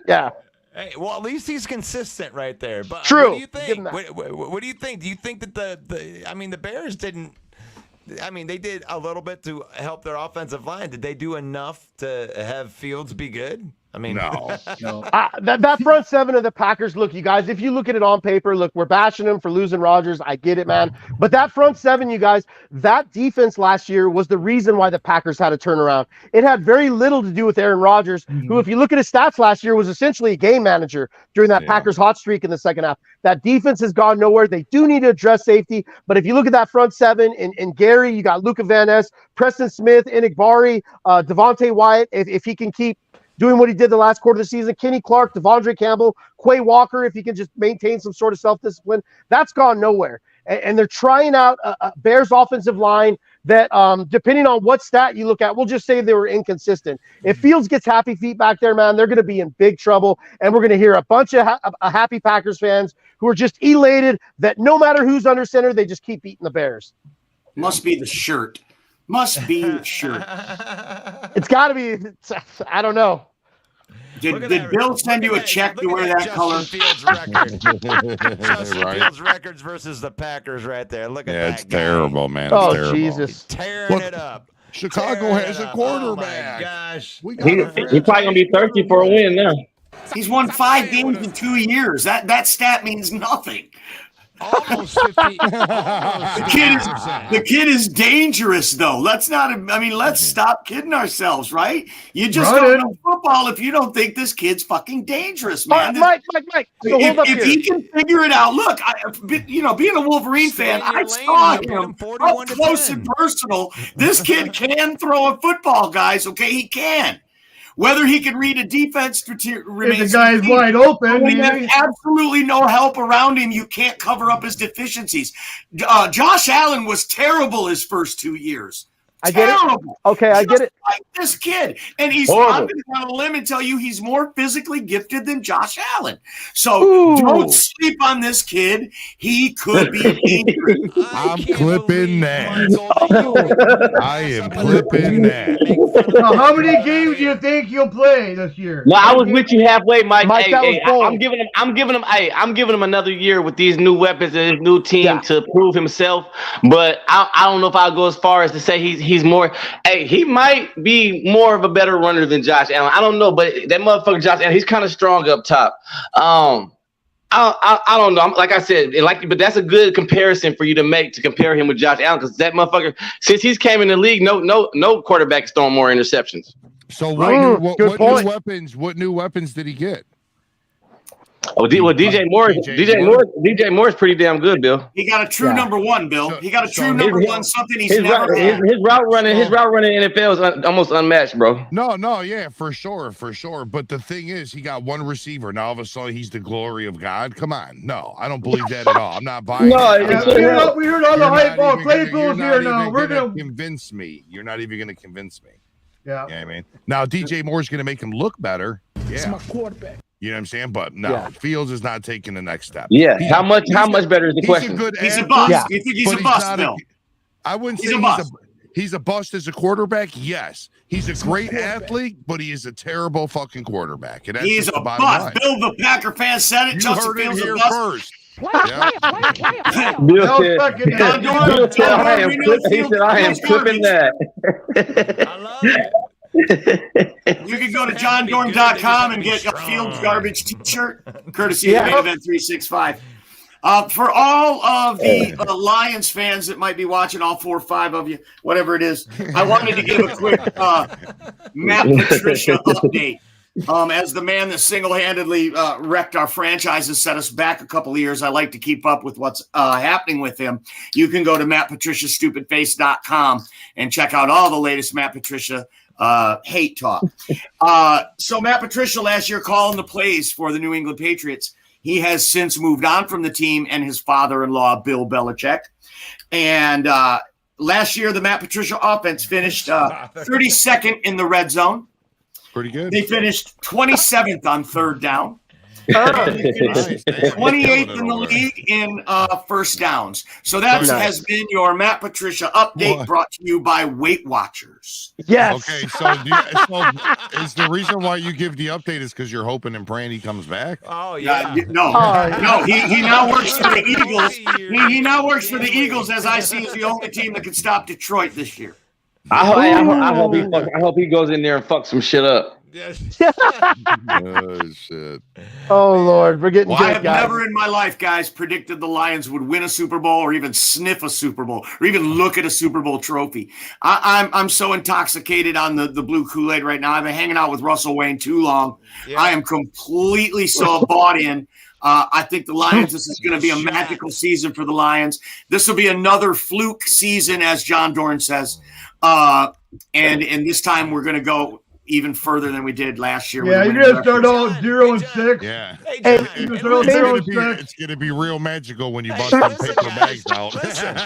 Yeah. Hey, well, at least he's consistent right there. But true. What do you think? What do you think? Do you think that the Bears didn't? I mean, they did a little bit to help their offensive line. Did they do enough to have Fields be good? I mean, no. That front 7 of the Packers, look, you guys, if you look at it on paper, look, we're bashing them for losing Rodgers. I get it, man. But that front 7, you guys, that defense last year was the reason why the Packers had a turnaround. It had very little to do with Aaron Rodgers, who, if you look at his stats last year, was essentially a game manager during that Packers hot streak in the second half. That defense has gone nowhere. They do need to address safety. But if you look at that front 7, in Gary, you got Luka Van Ness, Preston Smith, Enigbari, Devontae Wyatt, if he can keep doing what he did the last quarter of the season, Kenny Clark, Devondre Campbell, Quay Walker, if he can just maintain some sort of self-discipline, that's gone nowhere. And they're trying out a Bears offensive line that depending on what stat you look at, we'll just say they were inconsistent. If Fields gets happy feet back there, man, they're going to be in big trouble, and we're going to hear a bunch of happy Packers fans who are just elated that no matter who's under center, they just keep beating the Bears. Must be the shirt. Must be the shirt. It's got to be. I don't know. Did Bill send you a check to wear that color? Fields record. Justin Fields records versus the Packers right there. Look at that. It's terrible, man. It's terrible. Jesus. He's tearing it up. Chicago has a quarterback. Oh, my gosh. He's probably going to be thirsty for a win now. He's won 5 games in 2 years. That stat means nothing. Almost 50. The kid is dangerous, though. Let's stop kidding ourselves, right? You just don't know football if you don't think this kid's fucking dangerous, man. Mike. So if he can figure it out, look, being a Wolverine fan, I saw him up close and personal. This kid can throw a football, guys. Okay, he can. Whether he can read a defense remains. If the guy's wide open, when he has absolutely no help around him, you can't cover up his deficiencies. Josh Allen was terrible his first 2 years. I get it. Okay, I get it. Like this kid, and I'm going to go on a limb and tell you he's more physically gifted than Josh Allen. So don't sleep on this kid. He could be dangerous. I'm clipping that. I am clipping that. Now, how many games do you think he'll play this year? No, I was with you halfway, Mike. Hey, I'm giving him another year with these new weapons and his new team to prove himself. But I don't know if I'll go as far as to say he's more. Hey, he might be more of a better runner than Josh Allen. I don't know, but that motherfucker Josh Allen, he's kind of strong up top. I don't know. Like I said, but that's a good comparison for you to make to compare him with Josh Allen because that motherfucker, since he's came in the league, no quarterback is throwing more interceptions. So what new weapons did he get? Oh, DJ Moore is pretty damn good, Bill. He got a true number one, Bill. He got a true number one. Something he's never had. His route running in NFL is almost unmatched, bro. No, yeah, for sure. But the thing is, he got one receiver. Now all of a sudden, he's the glory of God. Come on, no, I don't believe that at all. I'm not buying. No, we heard all the hype. Claypool's here now. We're gonna convince me. You're not even gonna convince me. Yeah. You know what I mean? Now DJ Moore's gonna make him look better. Yeah. It's my quarterback. You know what I'm saying? But no, Fields is not taking the next step. Yeah. How much better is the question? He's a bust. Yeah. You think he's a bust, Bill? I wouldn't say he's a bust as a quarterback. Yes. He's a great athlete, but he is a terrible fucking quarterback. And he's a bust. Bill, the Packer fan said it. You Justin heard Fields it here a bust. first. I am clipping that. I love it. You can go to johndorn.com and get a Fields Garbage t-shirt, courtesy of Main Event 365. For all of the Lions fans that might be watching, all 4 or 5 of you, whatever it is, I wanted to give a quick Matt Patricia update. As the man that single-handedly wrecked our franchise and set us back a couple of years, I like to keep up with what's happening with him. You can go to MattPatriciaStupidFace.com and check out all the latest Matt Patricia hate talk. So Matt Patricia last year calling the plays for the New England Patriots. He has since moved on from the team and his father-in-law, Bill Belichick. And last year, the Matt Patricia offense finished 32nd in the red zone. Pretty good. They finished 27th on third down. 28th in the league in first downs. So that has been your Matt Patricia update brought to you by Weight Watchers. Yes. Okay, so is the reason why you give the update is because you're hoping and praying he comes back? Oh, yeah. No, he now works for the Eagles. He now works for the Eagles, as I see, as the only team that can stop Detroit this year. I hope he goes in there and fucks some shit up. Oh shit! Oh Lord, we're getting. I have never in my life, guys, predicted the Lions would win a Super Bowl or even sniff a Super Bowl or even look at a Super Bowl trophy. I'm so intoxicated on the blue Kool-Aid right now. I've been hanging out with Russell Wayne too long. Yeah. I am completely so bought in. I think the Lions, this is going to be a magical season for the Lions. This will be another fluke season, as John Dorn says. And this time we're going to go even further than we did last year. Yeah, you're gonna start out 0-6. Yeah. Hey, Hey, John, It's It's gonna be real magical when you bust them listen, paper guys, bags out. listen.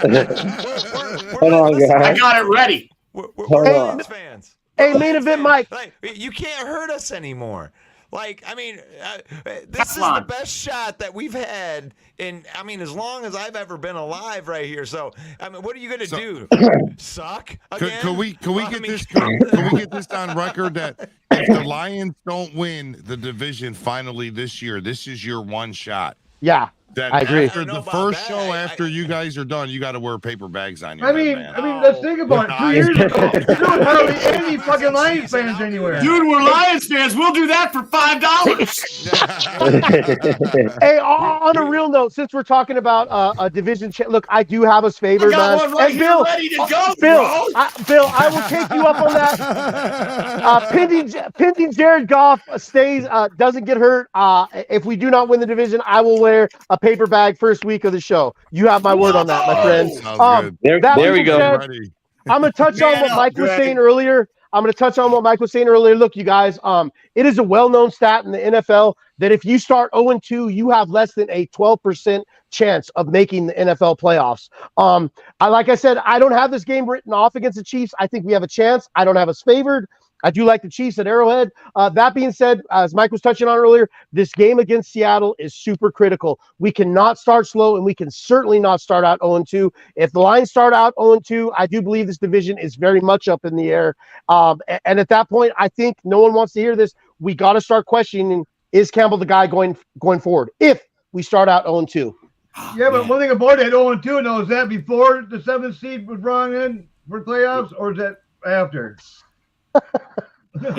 Hold on, listen, guys. I got it ready. We're Hold on. Lions fans. Hey, We're main Lions event, fans. Mike. Like, you can't hurt us anymore. Like, I mean, this is Come the on. best shot that we've had in, I mean, as long as I've ever been alive right here. So, I mean, what are you going to do? Suck again? Can we Well, I get mean, this? Can we get this on record that if the Lions don't win the division finally this year, this is your one shot? Yeah, That I agree. after I don't know the about first that. show, after you guys are done, you got to wear paper bags on your head, man. I mean, let's think about it. 2 years ago, there was hardly any fucking Lions fans anywhere. Dude, we're Lions fans. We'll do that for $5. Hey, on a real note, since we're talking about a division, look, I do have us favored, I got man. one right And here Bill, ready to go, Bill, bro. Bill, I will take you up on that. Pending Jared Goff stays, doesn't get hurt. If we do not win the division, I will wear a paper bag first week of the show. You have my word on that, my friend. Sounds good. There we go. Ready. I'm going to touch on what Mike was saying earlier. Look, you guys, it is a well-known stat in the NFL that if you start 0-2, you have less than a 12% chance of making the NFL playoffs. Like I said, I don't have this game written off against the Chiefs. I think we have a chance. I don't have us favored. I do like the Chiefs at Arrowhead. That being said, as Mike was touching on earlier, this game against Seattle is super critical. We cannot start slow, and we can certainly not start out 0-2. If the Lions start out 0-2, I do believe this division is very much up in the air. And at that point, I think no one wants to hear this. We got to start questioning, is Campbell the guy going forward if we start out 0-2? Yeah, but one thing about it, 0-2, now, is that before the 7th seed was brought in for playoffs, or is that after?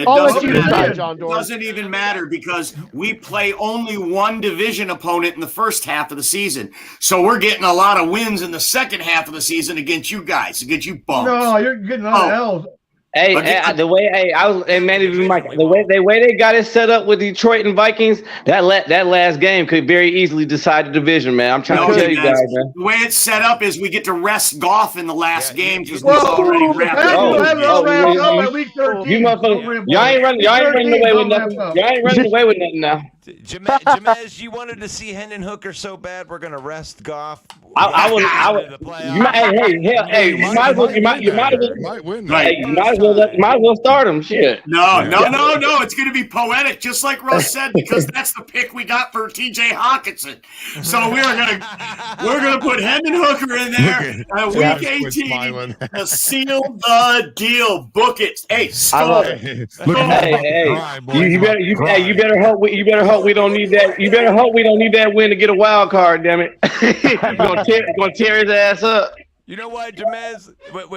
I'll let you decide, John It Dorn. doesn't even matter because we play only one division opponent in the first half of the season. So we're getting a lot of wins in the second half of the season against you guys, against you bums. No, you're getting on the L's. Hey, the way the way they got it set up with Detroit and Vikings, that last game could very easily decide the division, man. I'm trying to tell you guys, man. The way it's set up is we get to rest Goff in the last game because Well, it's already wrapped up. Week 13. You motherfuckers, y'all ain't running away with nothing. Y'all ain't running away with nothing now. Jamez, you wanted to see Hendon Hooker so bad. We're gonna rest Goff. I would. You might as well start him. Shit. No. It's going to be poetic, just like Russ said, because that's the pick we got for T.J. Hawkinson. So we're gonna put Hendon Hooker in there at week 18 to seal the deal. Book it. Hey, score. You better hope we don't need that. You better hope we don't need that win to get a wild card. Damn it, gonna tear his ass up. You know what, Jamez? When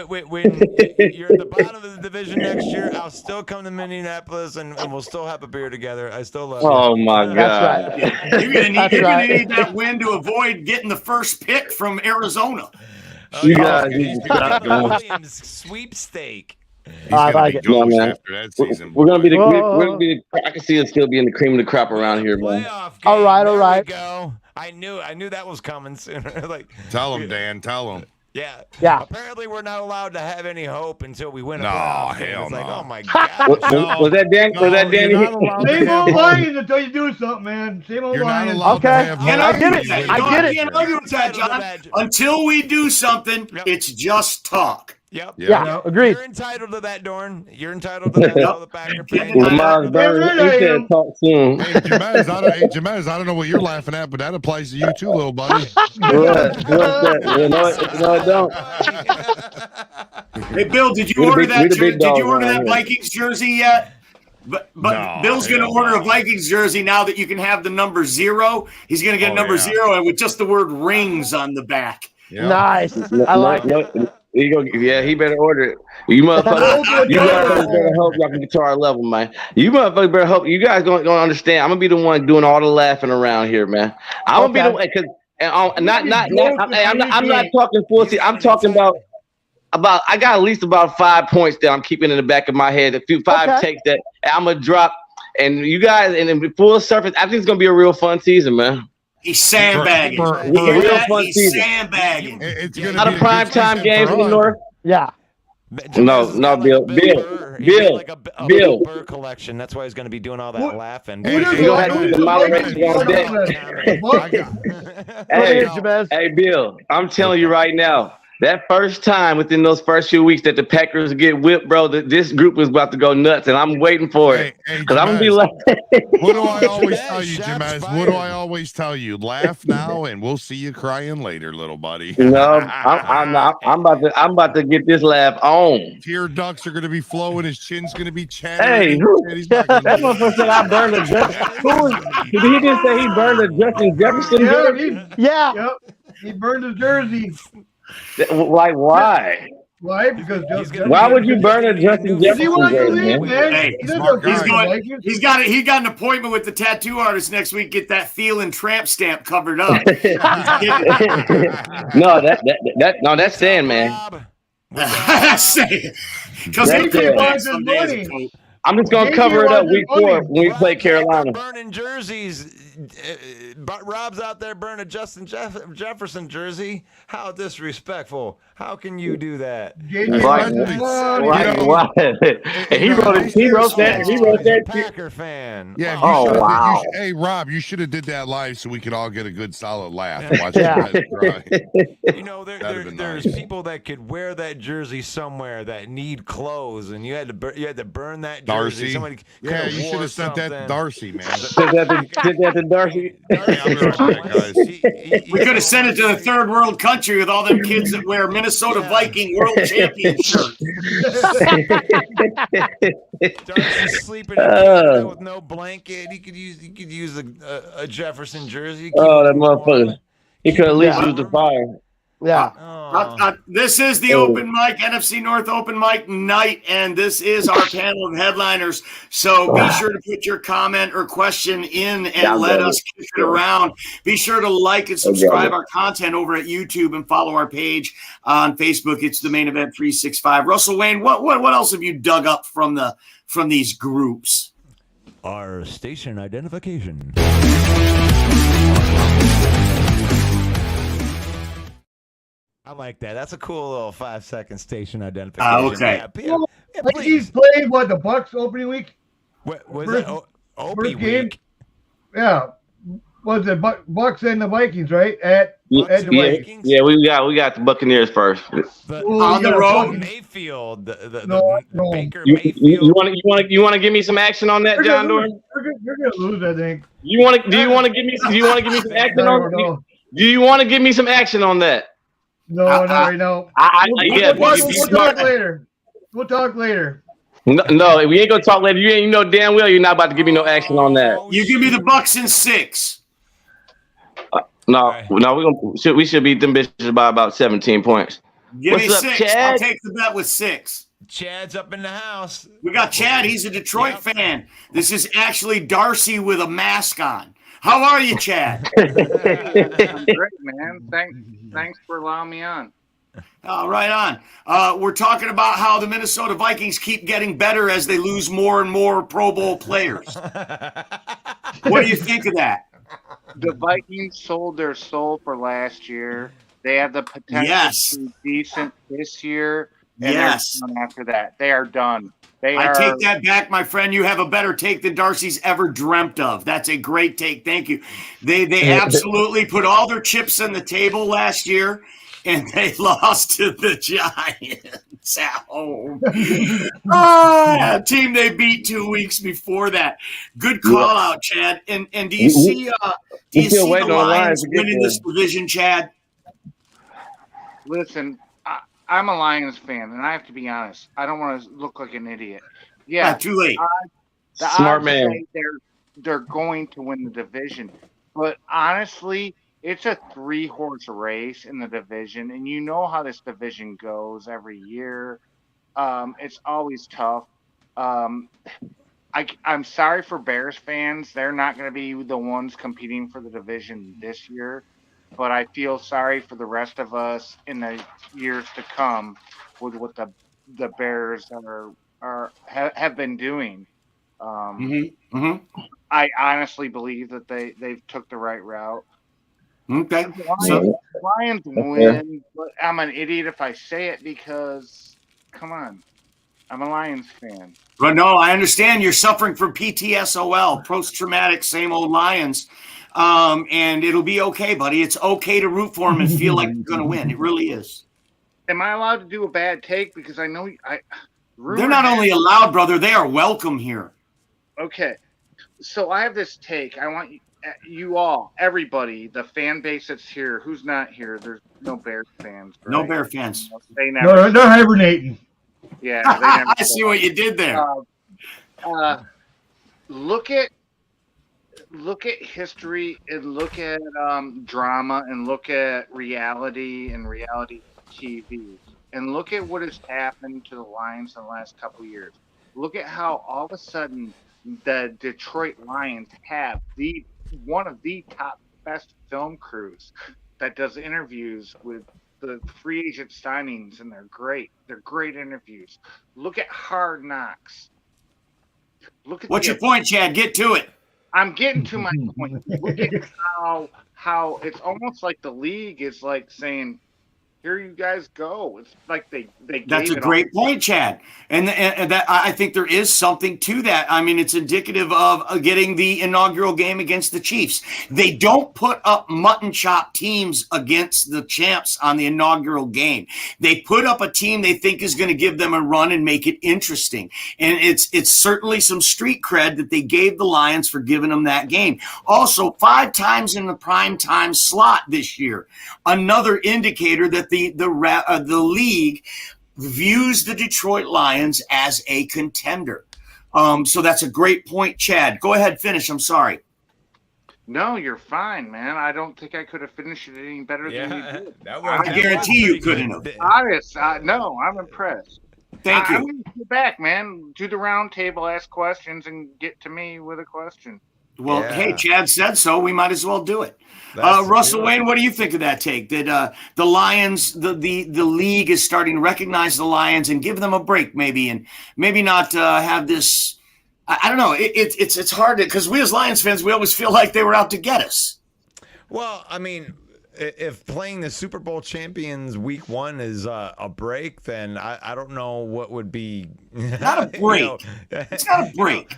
you're at the bottom of the division next year, I'll still come to Minneapolis and we'll still have a beer together. I still love you. Oh my God! That's right. Yeah, you're gonna need that win to avoid getting the first pick from Arizona. You guys, Williams sweepstake. I like it. After that season, we're gonna be the. I can see us still being the cream of the crop around here, man. All right. There we go. I knew that was coming sooner. tell him, Dan. Tell him. Yeah. Apparently, we're not allowed to have any hope until we win a playoff game. Hell It's like, no. oh my God. Was that Dan? Was that Danny? Same old Lions until you do something, man. Same old Lions. Okay. I get it. I can't argue with that, John. Until we do something, it's just talk. Yep. Yeah, agreed. You're entitled to that, Dorn. You're entitled to that. All the Packer fans. Lamar Burns, he said talk soon. Hey, Jamez, I don't know what you're laughing at, but that applies to you too, little buddy. What? No, it don't. Hey, Bill, did you order that Vikings jersey yet? But No, Bill's going to order a Vikings jersey now that you can have the number 0. He's going to get number 0 and with just the word rings on the back. Yeah. Nice. I like it. He better order it. You motherfuckers better hope y'all can get to our level, man. You motherfuckers better hope. You guys gonna understand. I'm gonna be the one doing all the laughing around here, man. I'm gonna be the one because I'm not talking full season. I'm talking about I got at least about 5 points that I'm keeping in the back of my head. A few takes that I'm gonna drop, and you guys and in full surface. I think it's gonna be a real fun season, man. He's sandbagging. He's sandbagging. It's a lot of primetime games in the North. Yeah. No, Bill. burr. He Bill, made like a Bill. burr collection. That's why he's going to be doing all that What- laughing. Hey, Who hey, does you the- gonna have who to does the moderator Vikings on run deck. out of? I got, Hey, Hey, Jabez. hey, Bill, I'm telling you right now, that first time within those first few weeks that the Packers get whipped, bro, this group was about to go nuts, and I'm waiting for it. hey, Because I'm going to be Jemez, like, what do I always Jemez, tell you, shots Jemez? fired. What do I always tell you? Laugh now, and we'll see you crying later, little buddy. no, I'm not. I'm about to get this laugh on. Tear ducts are going to be flowing. His chin's going to be Hey, chattering. who- He's not gonna that motherfucker said I burned a Justin. He didn't say he burned a Justin Jefferson Yeah, jersey? Yeah. Yep. He burned his jersey. Like, why? Why? Because Why would you burn a Justin Does he want to Jefferson jersey, leave, man? man? Hey, He doesn't smart want He's to guy. going. He got an appointment with the tattoo artist next week. Get that Thielen tramp stamp covered up. No, that's Stan, man. Because That's it. some days a coat. I'm just gonna JJ cover it up wasn't week 4 funny. when we play Carolina. Burning jerseys. But Rob's out there burning Justin Jefferson jersey. How disrespectful! How can you do that? JJ Like, wasn't funny. why? And he wrote that. He wrote He's a that. Packer fan. Yeah. Wow. You Oh, should've wow. hey, Rob, you should have did that live so we could all get a good solid laugh. Yeah. Watch Yeah. Jemez cry. You know, That'd have been there's nice. people that could wear that jersey somewhere that need clothes, and you had to burn that jersey. Darcy. Somebody Yeah, could've you should wore have sent that to something. Darcy, man. Did that to Darcy. Hey, I'll be right back, guys. We could have sent it to the third world country with all them kids that wear Minnesota Viking World Champion shirts. Darcy's sleeping in Canada with no blanket. He could use a Jefferson jersey. Oh, that motherfucker. He could at least use the fire. Yeah. This is the open mic, NFC North open mic night, and this is our panel of headliners. So be sure to put your comment or question in and let us kick it around. Be sure to like and subscribe our content over at YouTube and follow our page on Facebook. It's the Main Event 365. Russell Wayne, what else have you dug up from these groups? Our station identification. I like that. That's a cool little 5-second station identification. Okay. Yeah, Vikings please. played what, the Bucks opening week? What was First- that? Opie first game? week. Yeah. Was it Bucks and the Vikings, right? At the Vikings. Yeah, we got the Buccaneers first. Ooh, On the yeah, road. fucking- Mayfield. The No. Baker You Mayfield. want to give me some action on that, They're John gonna Doran? lose. They're gonna lose, I think. Do you want to give me some action I don't on? know. Do you want to give me some action on that? No, not right now. Yeah, We'll be talk smart. later. We'll talk later. No, we ain't gonna talk later. You know damn well you're not about to give me no action on that. You give me the Bucks in 6. No, we should beat them bitches by about 17 points. Give me What's up, 6. Chad? I'll take the bet with 6. Chad's up in the house. We got Chad. He's a Detroit fan. This is actually Darcy with a mask on. How are you, Chad? I'm great, man. Thanks for allowing me on. Right on. We're talking about how the Minnesota Vikings keep getting better as they lose more and more Pro Bowl players. What do you think of that? The Vikings sold their soul for last year. They have the potential Yes. to be decent this year. And Yes. they're done after that. They are done. I take that back, my friend. You have a better take than Darcy's ever dreamt of. That's a great take. Thank you. They absolutely put all their chips on the table last year, and they lost to the Giants at home. A team they beat 2 weeks before that. Good call out, Chad. And do you see still the waiting on Lions Lions to get winning there. this division, Chad? Listen, I'm a Lions fan, and I have to be honest. I don't want to look like an idiot. Yeah, Too late. the Smart odds man. say they're going to win the division, but honestly, it's a 3-horse race in the division, and you know how this division goes every year. It's always tough. I'm sorry for Bears fans; they're not going to be the ones competing for the division this year. But I feel sorry for the rest of us in the years to come with what the Bears have been doing. I honestly believe that they've took the right route. Okay. The Lions win, but I'm an idiot if I say it because, come on. I'm a Lions fan. But no, I understand you're suffering from PTSOL, post-traumatic, same old Lions. And it'll be okay, buddy. It's okay to root for them and feel like you're going to win. It really is. Am I allowed to do a bad take? Because I know They're not only allowed, brother, they are welcome here. Okay. So I have this take. I want you all, everybody, the fan base that's here. Who's not here? There's no Bears fans. Right? No Bear fans. They never. They're hibernating. Yeah. They never I see what you did there. Look at history and look at drama and look at reality and reality TV and look at what has happened to the Lions in the last couple of years. Look at how all of a sudden the Detroit Lions have one of the top best film crews that does interviews with the free agent signings, and they're great. They're great interviews. Look at Hard Knocks. What's your point, Chad? Get to it. I'm getting to my point. Look at how it's almost like the league is like saying, "Here you guys go." It's like they. That's a great point, Chad, and that I think there is something to that. I mean, it's indicative of getting the inaugural game against the Chiefs. They don't put up mutton chop teams against the champs on the inaugural game. They put up a team they think is going to give them a run and make it interesting. And it's certainly some street cred that they gave the Lions for giving them that game. Also, 5 times in the prime time slot this year, another indicator that the league views the Detroit Lions as a contender. So that's a great point, Chad. Go ahead, finish. I'm sorry. No, you're fine, man. I don't think I could have finished it any better than you did. I guarantee you couldn't have. Honest, no, I'm impressed. Thank you. I'm going to get back, man. Do the round table, ask questions, and get to me with a question. Well, hey, Chad said so. We might as well do it. Russell Wayne, what do you think of that take? That the Lions, the league is starting to recognize the Lions and give them a break, maybe, and maybe not have this. I don't know. It's hard because we as Lions fans, we always feel like they were out to get us. Well, I mean, if playing the Super Bowl champions week 1 is a break, then I don't know what would be. Not a break. It's not a break.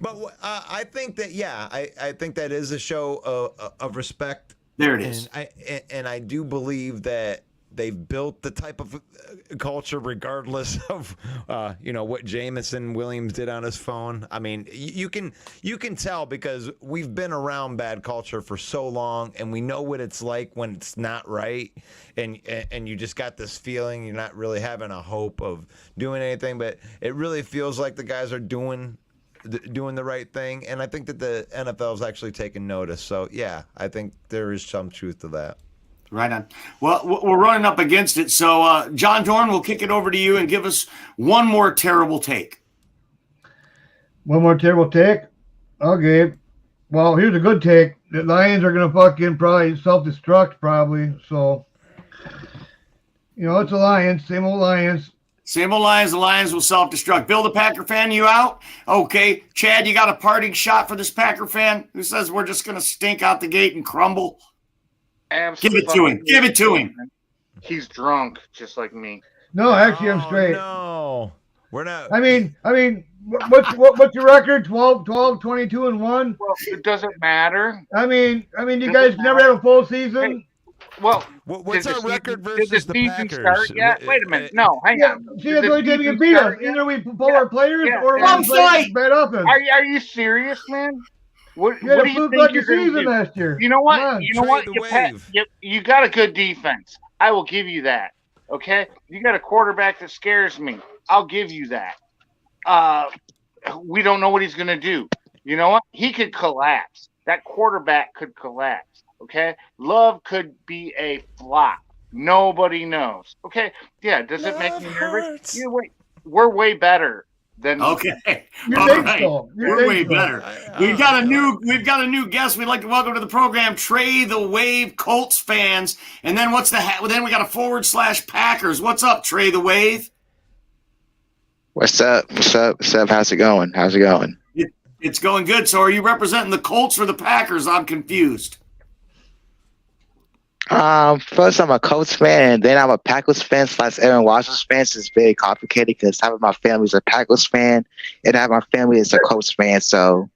But I think that, I think that is a show of respect. There it is. And I do believe that they've built the type of culture regardless of, what Jamison Williams did on his phone. I mean, you can tell because we've been around bad culture for so long and we know what it's like when it's not right. And you just got this feeling you're not really having a hope of doing anything, but it really feels like the guys are doing the right thing, and I think that the NFL is actually taking notice. So, I think there is some truth to that. Right on. Well, we're running up against it. So, John Dorn, we'll kick it over to you and give us one more terrible take. One more terrible take? Okay. Well, here's a good take. The Lions are going to fucking probably self-destruct, probably. So, it's the Lions, same old Lions. Same old Lions. The Lions will self-destruct. Bill, the Packer fan, you out? Okay. Chad, you got a parting shot for this Packer fan who says we're just going to stink out the gate and crumble? Absolutely. Give it to him. Give it to him. He's drunk, just like me. No, actually, I'm straight. No, we're not. I mean, what's your record? 12, 22, and 1? Well, it doesn't matter. I mean, you guys never had a full season. Hey, well, what's our record versus the season Packers? Start yet? Wait a minute. No, hang on. See, that's the only time you can beat us. Either we pull our players or One we play bad offense. Are you serious, man? What You had do a you fluke think like you're a going to season do? last year. You know what? Come on. You know what? Trade the wave. You got a good defense. I will give you that. Okay? You got a quarterback that scares me. I'll give you that. We don't know what he's going to do. You know what? He could collapse. That quarterback could collapse. Okay? Love could be a flop. Nobody knows. Okay? Yeah, does it make me nervous? Wait. We're way better than Okay. You All think right. so. You We're think way so. better. We've got a new guest. We'd like to welcome to the program Trey the Wave Colts fans. And then then we got a / Packers. What's up, Trey the Wave? What's up? How's it going? It's going good. So are you representing the Colts or the Packers? I'm confused. First I'm a Colts fan, and then I'm a Packers fan / Aaron Rodgers fan. So it's very complicated because half of my family is a Packers fan, and half of my family is a Colts fan. So,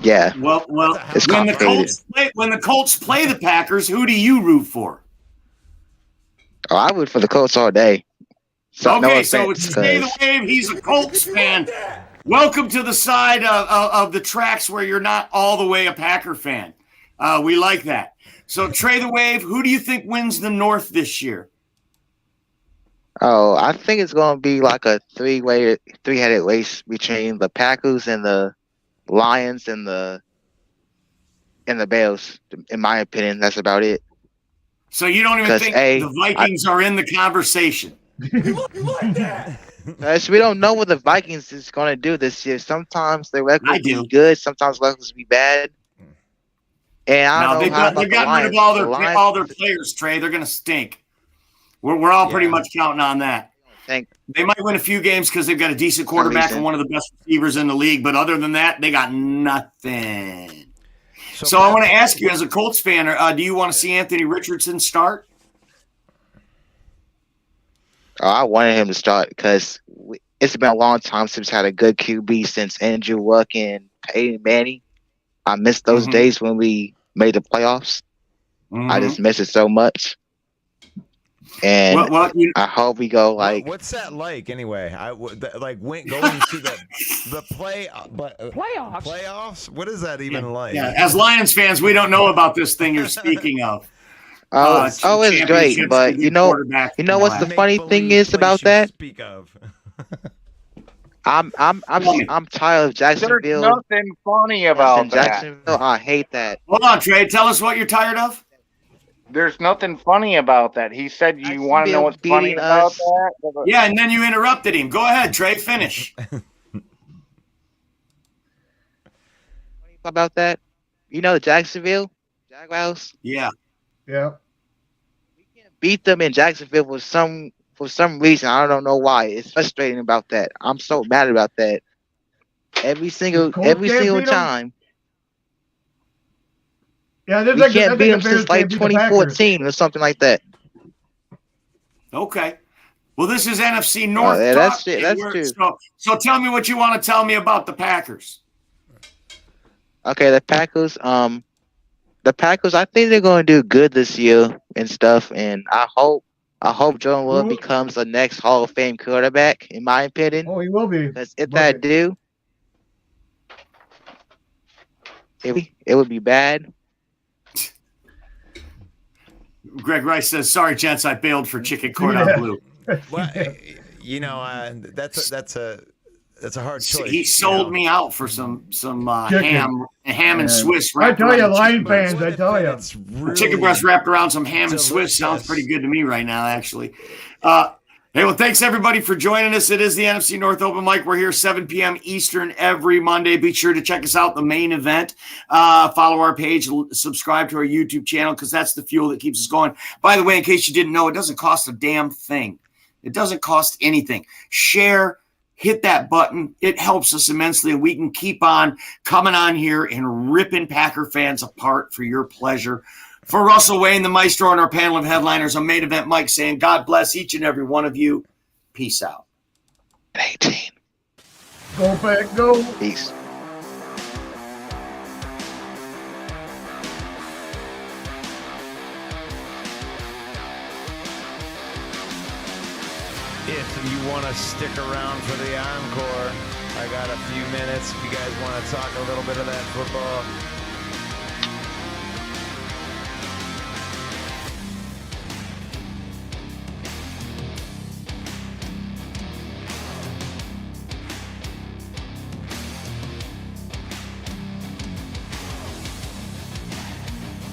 yeah. Well, It's when complicated. the Colts play the Packers, who do you root for? Oh, I root for the Colts all day. So, no Okay, so offense, it's Stay the 'cause- Wave. He's a Colts fan. Welcome to the side of the tracks where you're not all the way a Packer fan. We like that. So, Trey the Wave, who do you think wins the North this year? Oh, I think it's going to be like a three-headed race between the Packers and the Lions and the Bears. In my opinion, that's about it. So you don't even 'Cause, think A, the Vikings are in the conversation? Because we don't know what the Vikings is going to do this year. Sometimes their record I will do. be good. Sometimes records will be bad. And I No, don't they've know how got, they've about the gotten rid of Lions. all their players, Trey. They're going to stink. We're all pretty much counting on that. Think They might win a few games because they've got a decent quarterback and one of the best receivers in the league. But other than that, they got nothing. So I want to ask you, as a Colts fan, do you want to see Anthony Richardson start? Oh, I wanted him to start because it's been a long time since we had a good QB since Andrew Luck and Peyton Manning. I miss those days when we made the playoffs. I just miss it so much. And I hope we go like. What's that like anyway? Going to the playoffs. What is that even like? Yeah, as Lions fans, we don't know about this thing you're speaking of. It's great, but you know what's the funny thing is about that? Speak of. I'm tired of Jacksonville. There's nothing funny about that. Jacksonville, I hate that. Hold on, Trey. Tell us what you're tired of. There's nothing funny about that. He said you want to know what's funny about that? Yeah, and then you interrupted him. Go ahead, Trey. Finish. About that? You know Jacksonville? Jaguars? Yeah. Yeah. We can't beat them in Jacksonville for some reason. I don't know why. It's frustrating about that. I'm so mad about that. Every single time. Yeah, we can't beat them since like 2014 or something like that. Okay. Well, this is NFC North. Yeah, that's it. That's true. So tell me what you want to tell me about the Packers. Okay, the Packers. I think they're going to do good this year and stuff. And I hope Jordan Love becomes the next Hall of Fame quarterback. In my opinion. Oh, he will be. Because if that do, it would be bad. Greg Rice says, "Sorry, gents, I bailed for chicken cordon bleu." Well, that's a hard choice. He sold me out for some ham and Swiss. I tell you, Lion fans, I tell you, chicken breast wrapped around some ham and Swiss sounds pretty good to me right now, actually. Hey, well, thanks everybody for joining us. It is the NFC North Open Mic. We're here 7 p.m. Eastern every Monday. Be sure to check us out, the main event. Follow our page, subscribe to our YouTube channel because that's the fuel that keeps us going. By the way, in case you didn't know, it doesn't cost a damn thing. It doesn't cost anything. Share, hit that button. It helps us immensely, and we can keep on coming on here and ripping Packer fans apart for your pleasure. For Russell Wayne, the maestro, and our panel of headliners, I'm Main Event Mike saying God bless each and every one of you. Peace out. 18. Go back, go. Peace. If you want to stick around for the encore, I got a few minutes. If you guys want to talk a little bit of that football,